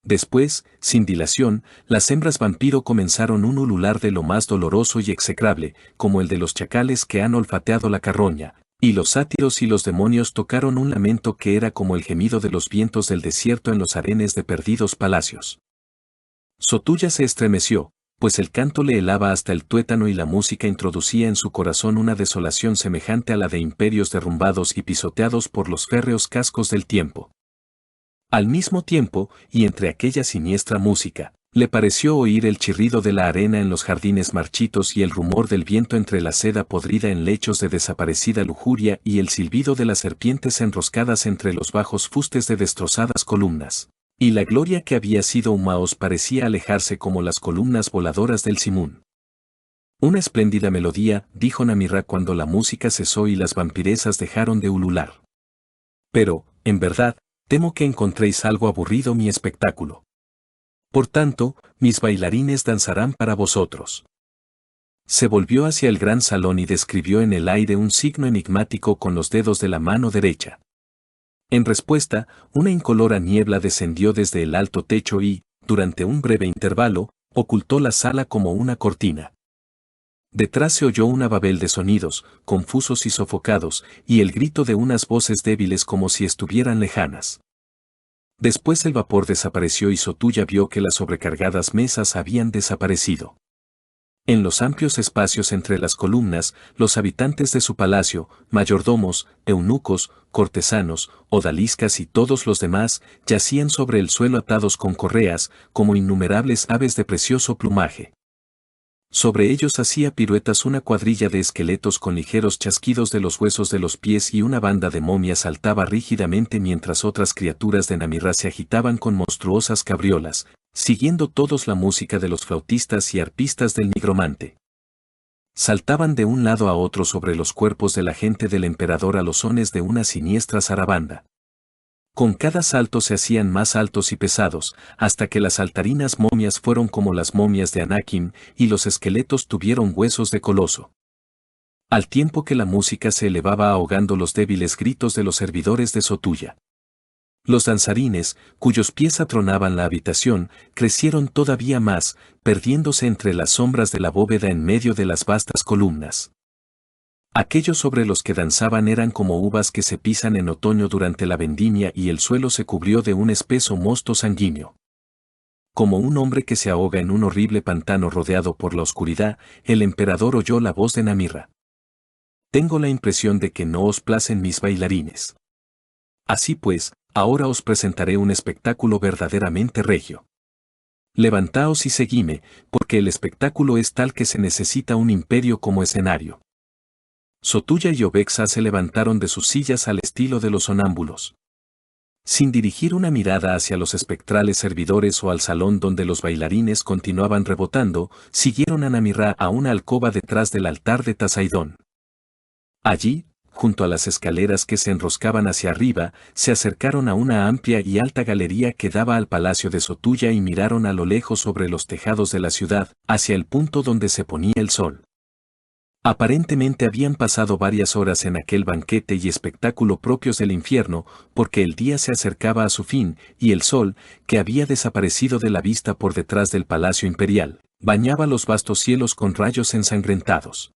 Después, sin dilación, las hembras vampiro comenzaron un ulular de lo más doloroso y execrable, como el de los chacales que han olfateado la carroña, y los sátiros y los demonios tocaron un lamento que era como el gemido de los vientos del desierto en los arenes de perdidos palacios. Sotulla se estremeció, pues el canto le helaba hasta el tuétano y la música introducía en su corazón una desolación semejante a la de imperios derrumbados y pisoteados por los férreos cascos del tiempo. Al mismo tiempo, y entre aquella siniestra música, le pareció oír el chirrido de la arena en los jardines marchitos y el rumor del viento entre la seda podrida en lechos de desaparecida lujuria y el silbido de las serpientes enroscadas entre los bajos fustes de destrozadas columnas. Y la gloria que había sido Umaos parecía alejarse como las columnas voladoras del Simún. Una espléndida melodía, dijo Namirra cuando la música cesó y las vampiresas dejaron de ulular. Pero, en verdad, temo que encontréis algo aburrido mi espectáculo. Por tanto, mis bailarines danzarán para vosotros. Se volvió hacia el gran salón y describió en el aire un signo enigmático con los dedos de la mano derecha. En respuesta, una incolora niebla descendió desde el alto techo y, durante un breve intervalo, ocultó la sala como una cortina. Detrás se oyó una babel de sonidos, confusos y sofocados, y el grito de unas voces débiles como si estuvieran lejanas. Después el vapor desapareció y Sotulla vio que las sobrecargadas mesas habían desaparecido. En los amplios espacios entre las columnas, los habitantes de su palacio, mayordomos, eunucos, cortesanos, odaliscas y todos los demás, yacían sobre el suelo atados con correas, como innumerables aves de precioso plumaje. Sobre ellos hacía piruetas una cuadrilla de esqueletos con ligeros chasquidos de los huesos de los pies y una banda de momias saltaba rígidamente mientras otras criaturas de Namirra se agitaban con monstruosas cabriolas, siguiendo todos la música de los flautistas y arpistas del nigromante. Saltaban de un lado a otro sobre los cuerpos de la gente del emperador a los sones de una siniestra zarabanda. Con cada salto se hacían más altos y pesados, hasta que las saltarinas momias fueron como las momias de Anakim, y los esqueletos tuvieron huesos de coloso. Al tiempo que la música se elevaba ahogando los débiles gritos de los servidores de Sotulla. Los danzarines, cuyos pies atronaban la habitación, crecieron todavía más, perdiéndose entre las sombras de la bóveda en medio de las vastas columnas. Aquellos sobre los que danzaban eran como uvas que se pisan en otoño durante la vendimia y el suelo se cubrió de un espeso mosto sanguíneo. Como un hombre que se ahoga en un horrible pantano rodeado por la oscuridad, el emperador oyó la voz de Namirra. Tengo la impresión de que no os placen mis bailarines. Así pues, ahora os presentaré un espectáculo verdaderamente regio. Levantaos y seguime, porque el espectáculo es tal que se necesita un imperio como escenario. Sotulla y Obexa se levantaron de sus sillas al estilo de los sonámbulos. Sin dirigir una mirada hacia los espectrales servidores o al salón donde los bailarines continuaban rebotando, siguieron a Namirra a una alcoba detrás del altar de Tasaidón. Allí, junto a las escaleras que se enroscaban hacia arriba, se acercaron a una amplia y alta galería que daba al palacio de Sotulla y miraron a lo lejos sobre los tejados de la ciudad, hacia el punto donde se ponía el sol. Aparentemente habían pasado varias horas en aquel banquete y espectáculo propios del infierno, porque el día se acercaba a su fin, y el sol, que había desaparecido de la vista por detrás del palacio imperial, bañaba los vastos cielos con rayos ensangrentados.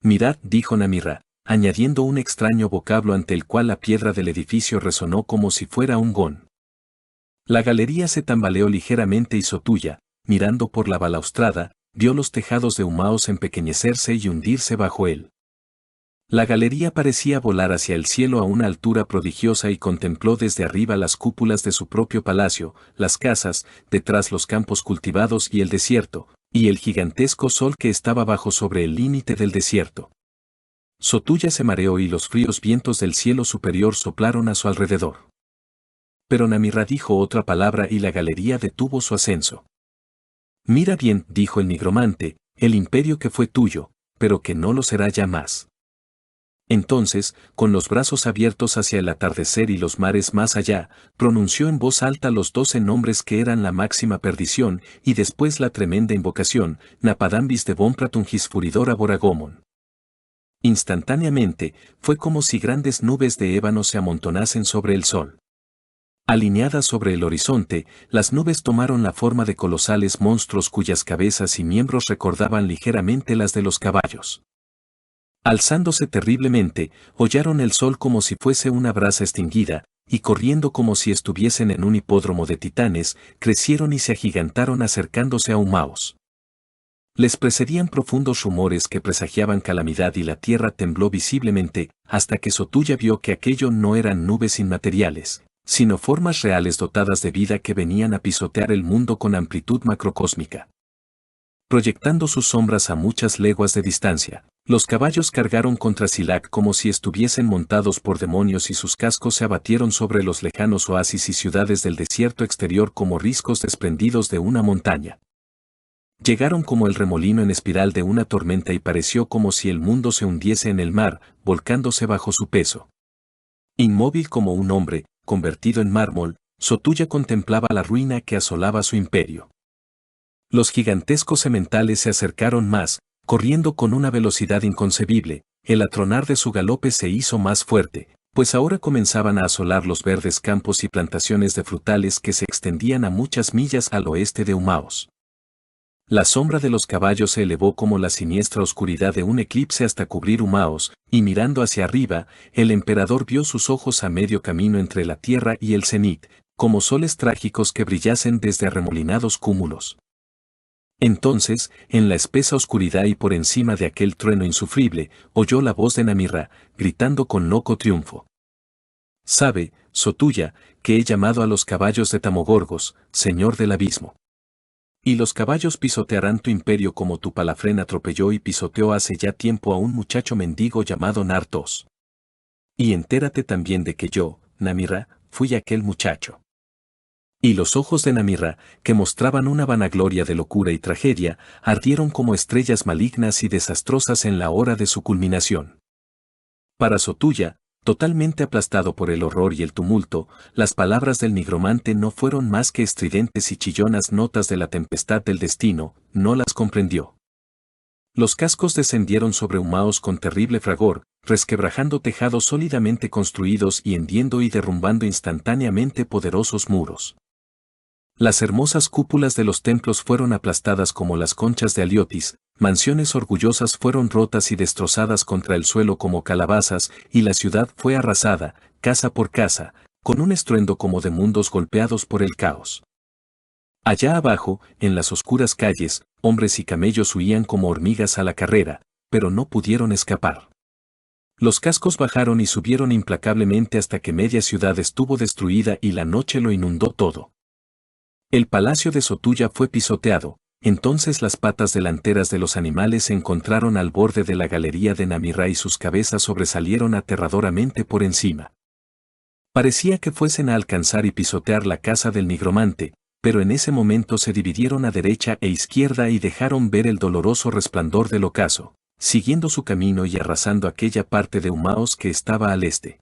Mirad, dijo Namirra, añadiendo un extraño vocablo ante el cual la piedra del edificio resonó como si fuera un gong. La galería se tambaleó ligeramente y Sotulla, mirando por la balaustrada, vio los tejados de Humaos empequeñecerse y hundirse bajo él. La galería parecía volar hacia el cielo a una altura prodigiosa y contempló desde arriba las cúpulas de su propio palacio, las casas, detrás los campos cultivados y el desierto, y el gigantesco sol que estaba bajo sobre el límite del desierto. Sotulla se mareó y los fríos vientos del cielo superior soplaron a su alrededor. Pero Namirra dijo otra palabra y la galería detuvo su ascenso. Mira bien, dijo el nigromante, el imperio que fue tuyo, pero que no lo será ya más. Entonces, con los brazos abiertos hacia el atardecer y los mares más allá, pronunció en voz alta los 12 nombres que eran la máxima perdición, y después la tremenda invocación, Napadambis de Bompratunghis Furidora Boragomon. Instantáneamente, fue como si grandes nubes de ébano se amontonasen sobre el sol. Alineadas sobre el horizonte, las nubes tomaron la forma de colosales monstruos cuyas cabezas y miembros recordaban ligeramente las de los caballos. Alzándose terriblemente, hollaron el sol como si fuese una brasa extinguida, y corriendo como si estuviesen en un hipódromo de titanes, crecieron y se agigantaron acercándose a Humaos. Les precedían profundos rumores que presagiaban calamidad y la tierra tembló visiblemente, hasta que Sotulla vio que aquello no eran nubes inmateriales, sino formas reales dotadas de vida que venían a pisotear el mundo con amplitud macrocósmica. Proyectando sus sombras a muchas leguas de distancia, los caballos cargaron contra Silac como si estuviesen montados por demonios y sus cascos se abatieron sobre los lejanos oasis y ciudades del desierto exterior como riscos desprendidos de una montaña. Llegaron como el remolino en espiral de una tormenta y pareció como si el mundo se hundiese en el mar, volcándose bajo su peso. Inmóvil como un hombre, convertido en mármol, Sotulla contemplaba la ruina que asolaba su imperio. Los gigantescos sementales se acercaron más, corriendo con una velocidad inconcebible, el atronar de su galope se hizo más fuerte, pues ahora comenzaban a asolar los verdes campos y plantaciones de frutales que se extendían a muchas millas al oeste de Humaos. La sombra de los caballos se elevó como la siniestra oscuridad de un eclipse hasta cubrir Humaos, y mirando hacia arriba, el emperador vio sus ojos a medio camino entre la tierra y el cenit, como soles trágicos que brillasen desde arremolinados cúmulos. Entonces, en la espesa oscuridad y por encima de aquel trueno insufrible, oyó la voz de Namirra, gritando con loco triunfo. «Sabe, Sotulla, que he llamado a los caballos de Tamogorgos, señor del abismo. Y los caballos pisotearán tu imperio como tu palafrén atropelló y pisoteó hace ya tiempo a un muchacho mendigo llamado Nartos. Y entérate también de que yo, Namirra, fui aquel muchacho». Y los ojos de Namirra, que mostraban una vanagloria de locura y tragedia, ardieron como estrellas malignas y desastrosas en la hora de su culminación. Para Sotulla, totalmente aplastado por el horror y el tumulto, las palabras del nigromante no fueron más que estridentes y chillonas notas de la tempestad del destino, no las comprendió. Los cascos descendieron sobre Humaos con terrible fragor, resquebrajando tejados sólidamente construidos y hendiendo y derrumbando instantáneamente poderosos muros. Las hermosas cúpulas de los templos fueron aplastadas como las conchas de Aliotis, mansiones orgullosas fueron rotas y destrozadas contra el suelo como calabazas, y la ciudad fue arrasada, casa por casa, con un estruendo como de mundos golpeados por el caos. Allá abajo, en las oscuras calles, hombres y camellos huían como hormigas a la carrera, pero no pudieron escapar. Los cascos bajaron y subieron implacablemente hasta que media ciudad estuvo destruida y la noche lo inundó todo. El palacio de Sotulla fue pisoteado, entonces las patas delanteras de los animales se encontraron al borde de la galería de Namirra y sus cabezas sobresalieron aterradoramente por encima. Parecía que fuesen a alcanzar y pisotear la casa del nigromante, pero en ese momento se dividieron a derecha e izquierda y dejaron ver el doloroso resplandor del ocaso, siguiendo su camino y arrasando aquella parte de Humaos que estaba al este.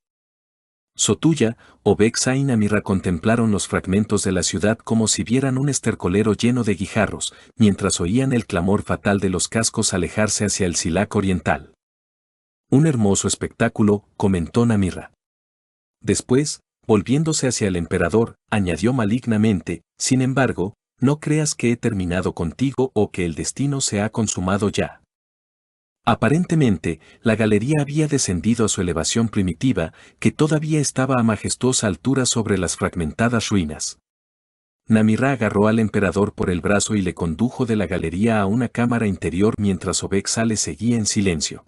Sotulla, Obexa y Namirra contemplaron los fragmentos de la ciudad como si vieran un estercolero lleno de guijarros, mientras oían el clamor fatal de los cascos alejarse hacia el Silac oriental. Un hermoso espectáculo, comentó Namirra. Después, volviéndose hacia el emperador, añadió malignamente, sin embargo, no creas que he terminado contigo o que el destino se ha consumado ya. Aparentemente, la galería había descendido a su elevación primitiva, que todavía estaba a majestuosa altura sobre las fragmentadas ruinas. Namirra agarró al emperador por el brazo y le condujo de la galería a una cámara interior mientras Obexa le seguía en silencio.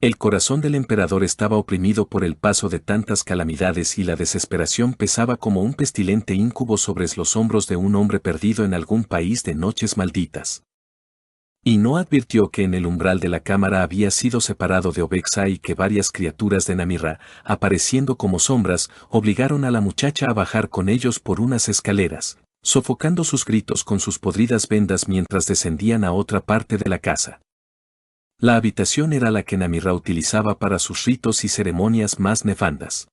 El corazón del emperador estaba oprimido por el paso de tantas calamidades y la desesperación pesaba como un pestilente íncubo sobre los hombros de un hombre perdido en algún país de noches malditas. Y no advirtió que en el umbral de la cámara había sido separado de Obexa y que varias criaturas de Namirra, apareciendo como sombras, obligaron a la muchacha a bajar con ellos por unas escaleras, sofocando sus gritos con sus podridas vendas mientras descendían a otra parte de la casa. La habitación era la que Namirra utilizaba para sus ritos y ceremonias más nefandas.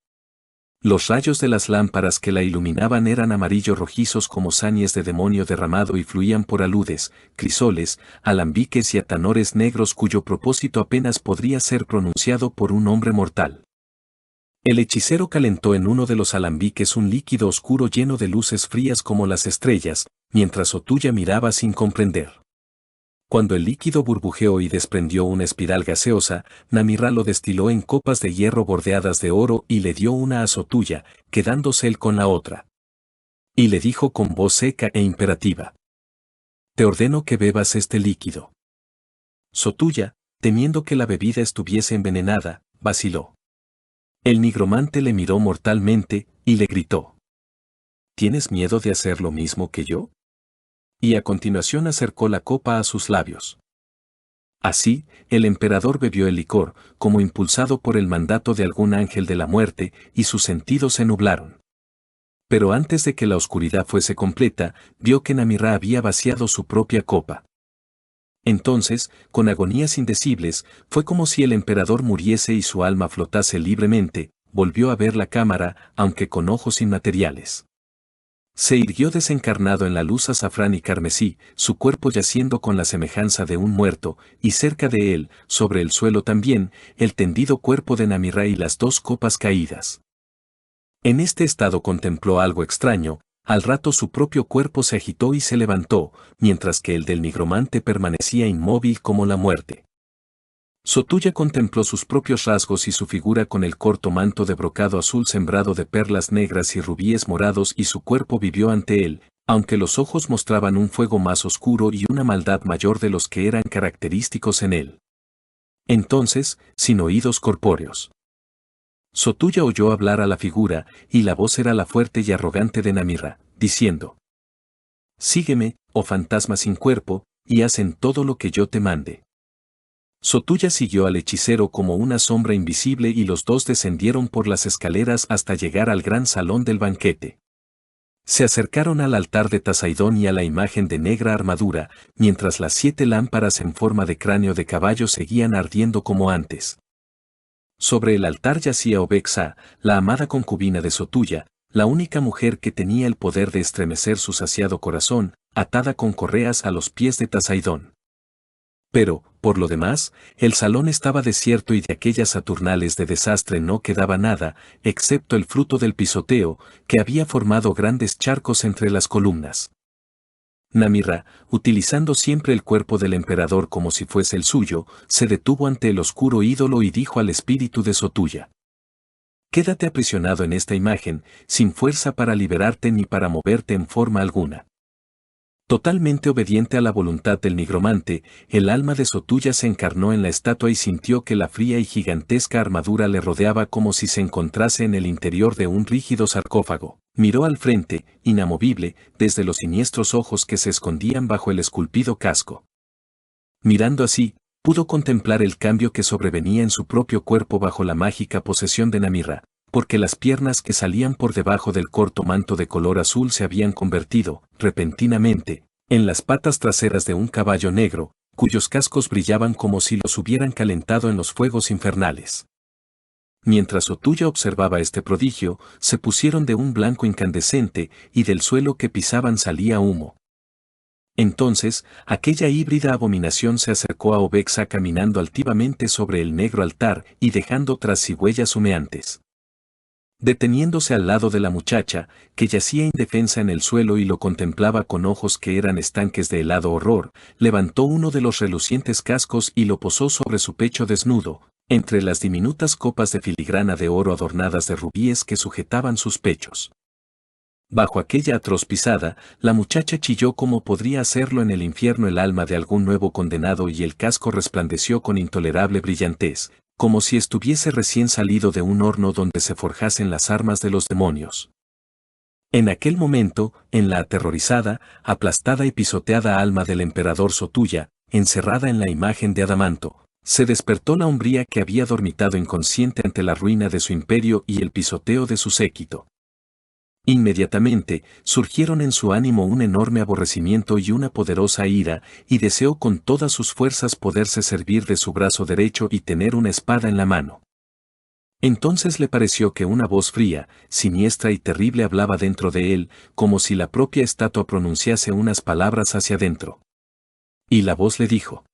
Los rayos de las lámparas que la iluminaban eran amarillo rojizos como sañes de demonio derramado y fluían por aludes, crisoles, alambiques y atanores negros cuyo propósito apenas podría ser pronunciado por un hombre mortal. El hechicero calentó en uno de los alambiques un líquido oscuro lleno de luces frías como las estrellas, mientras Sotulla miraba sin comprender. Cuando el líquido burbujeó y desprendió una espiral gaseosa, Namirra lo destiló en copas de hierro bordeadas de oro y le dio una a Sotulla, quedándose él con la otra. Y le dijo con voz seca e imperativa: «Te ordeno que bebas este líquido». Sotulla, temiendo que la bebida estuviese envenenada, vaciló. El nigromante le miró mortalmente, y le gritó: «¿Tienes miedo de hacer lo mismo que yo?». Y a continuación acercó la copa a sus labios. Así, el emperador bebió el licor, como impulsado por el mandato de algún ángel de la muerte, y sus sentidos se nublaron. Pero antes de que la oscuridad fuese completa, vio que Namirra había vaciado su propia copa. Entonces, con agonías indecibles, fue como si el emperador muriese y su alma flotase libremente, volvió a ver la cámara, aunque con ojos inmateriales. Se irguió desencarnado en la luz azafrán y carmesí, su cuerpo yaciendo con la semejanza de un muerto, y cerca de él, sobre el suelo también, el tendido cuerpo de Namirra y las dos copas caídas. En este estado contempló algo extraño, al rato su propio cuerpo se agitó y se levantó, mientras que el del nigromante permanecía inmóvil como la muerte. Sotulla contempló sus propios rasgos y su figura con el corto manto de brocado azul sembrado de perlas negras y rubíes morados y su cuerpo vivió ante él, aunque los ojos mostraban un fuego más oscuro y una maldad mayor de los que eran característicos en él. Entonces, sin oídos corpóreos, Sotulla oyó hablar a la figura, y la voz era la fuerte y arrogante de Namirra, diciendo: «Sígueme, oh fantasma sin cuerpo, y hacen todo lo que yo te mande». Sotulla siguió al hechicero como una sombra invisible y los dos descendieron por las escaleras hasta llegar al gran salón del banquete. Se acercaron al altar de Tasaidón y a la imagen de negra armadura, mientras las 7 lámparas en forma de cráneo de caballo seguían ardiendo como antes. Sobre el altar yacía Obexa, la amada concubina de Sotulla, la única mujer que tenía el poder de estremecer su saciado corazón, atada con correas a los pies de Tasaidón. Pero, por lo demás, el salón estaba desierto y de aquellas saturnales de desastre no quedaba nada, excepto el fruto del pisoteo, que había formado grandes charcos entre las columnas. Namirra, utilizando siempre el cuerpo del emperador como si fuese el suyo, se detuvo ante el oscuro ídolo y dijo al espíritu de Sotulla: «Quédate aprisionado en esta imagen, sin fuerza para liberarte ni para moverte en forma alguna». Totalmente obediente a la voluntad del nigromante, el alma de Sotulla se encarnó en la estatua y sintió que la fría y gigantesca armadura le rodeaba como si se encontrase en el interior de un rígido sarcófago. Miró al frente, inamovible, desde los siniestros ojos que se escondían bajo el esculpido casco. Mirando así, pudo contemplar el cambio que sobrevenía en su propio cuerpo bajo la mágica posesión de Namirra, porque las piernas que salían por debajo del corto manto de color azul se habían convertido, repentinamente, en las patas traseras de un caballo negro, cuyos cascos brillaban como si los hubieran calentado en los fuegos infernales. Mientras Sotulla observaba este prodigio, se pusieron de un blanco incandescente y del suelo que pisaban salía humo. Entonces, aquella híbrida abominación se acercó a Obexa caminando altivamente sobre el negro altar y dejando tras sí huellas humeantes. Deteniéndose al lado de la muchacha, que yacía indefensa en el suelo y lo contemplaba con ojos que eran estanques de helado horror, levantó uno de los relucientes cascos y lo posó sobre su pecho desnudo, entre las diminutas copas de filigrana de oro adornadas de rubíes que sujetaban sus pechos. Bajo aquella atroz pisada, la muchacha chilló como podría hacerlo en el infierno el alma de algún nuevo condenado y el casco resplandeció con intolerable brillantez, como si estuviese recién salido de un horno donde se forjasen las armas de los demonios. En aquel momento, en la aterrorizada, aplastada y pisoteada alma del emperador Sotulla, encerrada en la imagen de Adamanto, se despertó la hombría que había dormitado inconsciente ante la ruina de su imperio y el pisoteo de su séquito. Inmediatamente, surgieron en su ánimo un enorme aborrecimiento y una poderosa ira, y deseó con todas sus fuerzas poderse servir de su brazo derecho y tener una espada en la mano. Entonces le pareció que una voz fría, siniestra y terrible hablaba dentro de él, como si la propia estatua pronunciase unas palabras hacia adentro. Y la voz le dijo: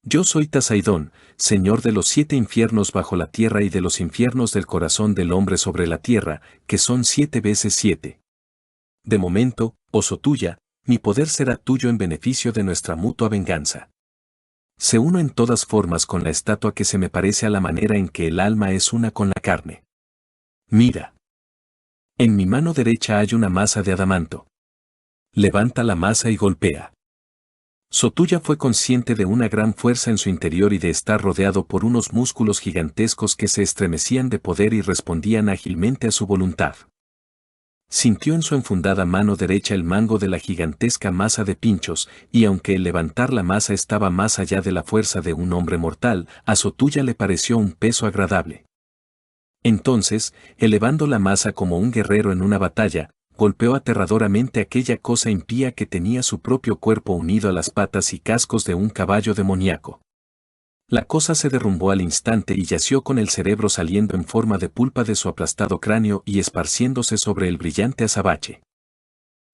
Yo soy Tasaidón, señor de los 7 infiernos bajo la tierra y de los infiernos del corazón del hombre sobre la tierra, que son 7 veces 7. De momento, oh Sotulla, mi poder será tuyo en beneficio de nuestra mutua venganza. Se uno en todas formas con la estatua que se me parece a la manera en que el alma es una con la carne. Mira. En mi mano derecha hay una masa de adamanto. Levanta la masa y golpea. Sotulla fue consciente de una gran fuerza en su interior y de estar rodeado por unos músculos gigantescos que se estremecían de poder y respondían ágilmente a su voluntad. Sintió en su enfundada mano derecha el mango de la gigantesca masa de pinchos, y aunque el levantar la masa estaba más allá de la fuerza de un hombre mortal, a Sotulla le pareció un peso agradable. Entonces, elevando la masa como un guerrero en una batalla, golpeó aterradoramente aquella cosa impía que tenía su propio cuerpo unido a las patas y cascos de un caballo demoníaco. La cosa se derrumbó al instante y yació con el cerebro saliendo en forma de pulpa de su aplastado cráneo y esparciéndose sobre el brillante azabache.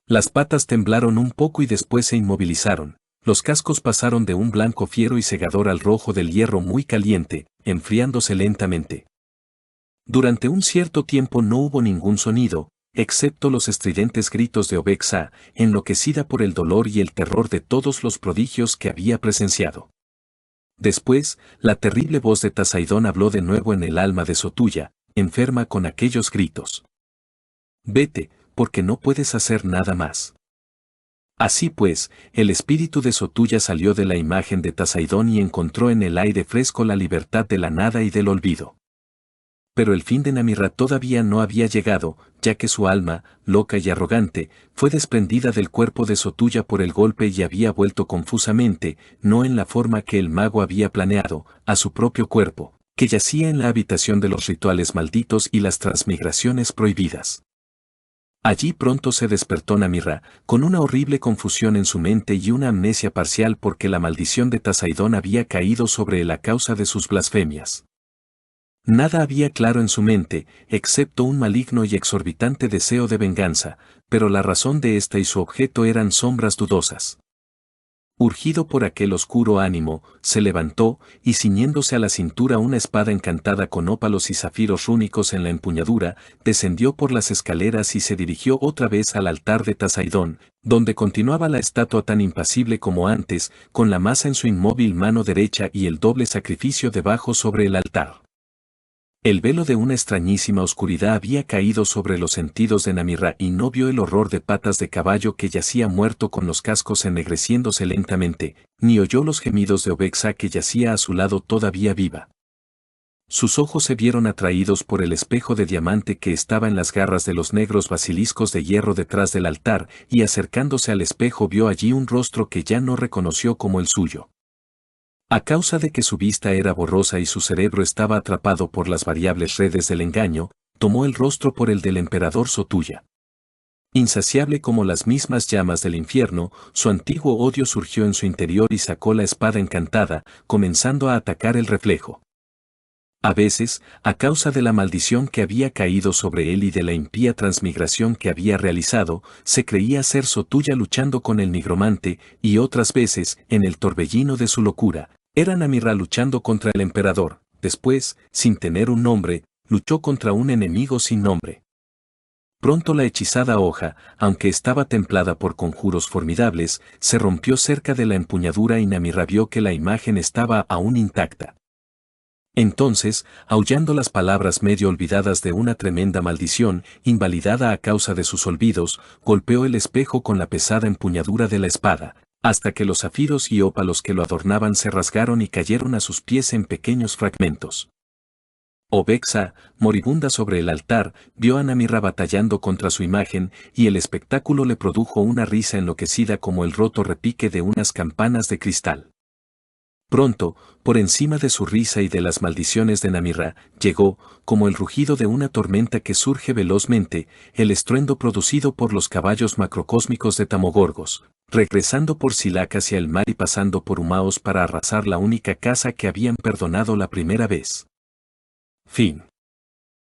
Las patas temblaron un poco y después se inmovilizaron, los cascos pasaron de un blanco fiero y cegador al rojo del hierro muy caliente, enfriándose lentamente. Durante un cierto tiempo no hubo ningún sonido, excepto los estridentes gritos de Obexa, enloquecida por el dolor y el terror de todos los prodigios que había presenciado. Después, la terrible voz de Tasaidón habló de nuevo en el alma de Sotulla, enferma con aquellos gritos. Vete, porque no puedes hacer nada más. Así pues, el espíritu de Sotulla salió de la imagen de Tasaidón y encontró en el aire fresco la libertad de la nada y del olvido. Pero el fin de Namirra todavía no había llegado, ya que su alma, loca y arrogante, fue desprendida del cuerpo de Sotulla por el golpe y había vuelto confusamente, no en la forma que el mago había planeado, a su propio cuerpo, que yacía en la habitación de los rituales malditos y las transmigraciones prohibidas. Allí pronto se despertó Namirra, con una horrible confusión en su mente y una amnesia parcial porque la maldición de Tasaidón había caído sobre él a causa de sus blasfemias. Nada había claro en su mente, excepto un maligno y exorbitante deseo de venganza, pero la razón de esta y su objeto eran sombras dudosas. Urgido por aquel oscuro ánimo, se levantó, y ciñéndose a la cintura una espada encantada con ópalos y zafiros rúnicos en la empuñadura, descendió por las escaleras y se dirigió otra vez al altar de Tasaidón, donde continuaba la estatua tan impasible como antes, con la masa en su inmóvil mano derecha y el doble sacrificio debajo sobre el altar. El velo de una extrañísima oscuridad había caído sobre los sentidos de Namirra y no vio el horror de patas de caballo que yacía muerto con los cascos ennegreciéndose lentamente, ni oyó los gemidos de Obexa que yacía a su lado todavía viva. Sus ojos se vieron atraídos por el espejo de diamante que estaba en las garras de los negros basiliscos de hierro detrás del altar, y acercándose al espejo vio allí un rostro que ya no reconoció como el suyo. A causa de que su vista era borrosa y su cerebro estaba atrapado por las variables redes del engaño, tomó el rostro por el del emperador Sotuya. Insaciable como las mismas llamas del infierno, su antiguo odio surgió en su interior y sacó la espada encantada, comenzando a atacar el reflejo. A veces, a causa de la maldición que había caído sobre él y de la impía transmigración que había realizado, se creía ser Sotuya luchando con el nigromante, y otras veces, en el torbellino de su locura, era Namirra luchando contra el emperador. Después, sin tener un nombre, luchó contra un enemigo sin nombre. Pronto la hechizada hoja, aunque estaba templada por conjuros formidables, se rompió cerca de la empuñadura y Namirra vio que la imagen estaba aún intacta. Entonces, aullando las palabras medio olvidadas de una tremenda maldición, invalidada a causa de sus olvidos, golpeó el espejo con la pesada empuñadura de la espada, hasta que los zafiros y ópalos que lo adornaban se rasgaron y cayeron a sus pies en pequeños fragmentos. Obexa, moribunda sobre el altar, vio a Namirra batallando contra su imagen, y el espectáculo le produjo una risa enloquecida como el roto repique de unas campanas de cristal. Pronto, por encima de su risa y de las maldiciones de Namirra, llegó, como el rugido de una tormenta que surge velozmente, el estruendo producido por los caballos macrocósmicos de Tamogorgos, regresando por Silac hacia el mar y pasando por Humaos para arrasar la única casa que habían perdonado la primera vez. Fin.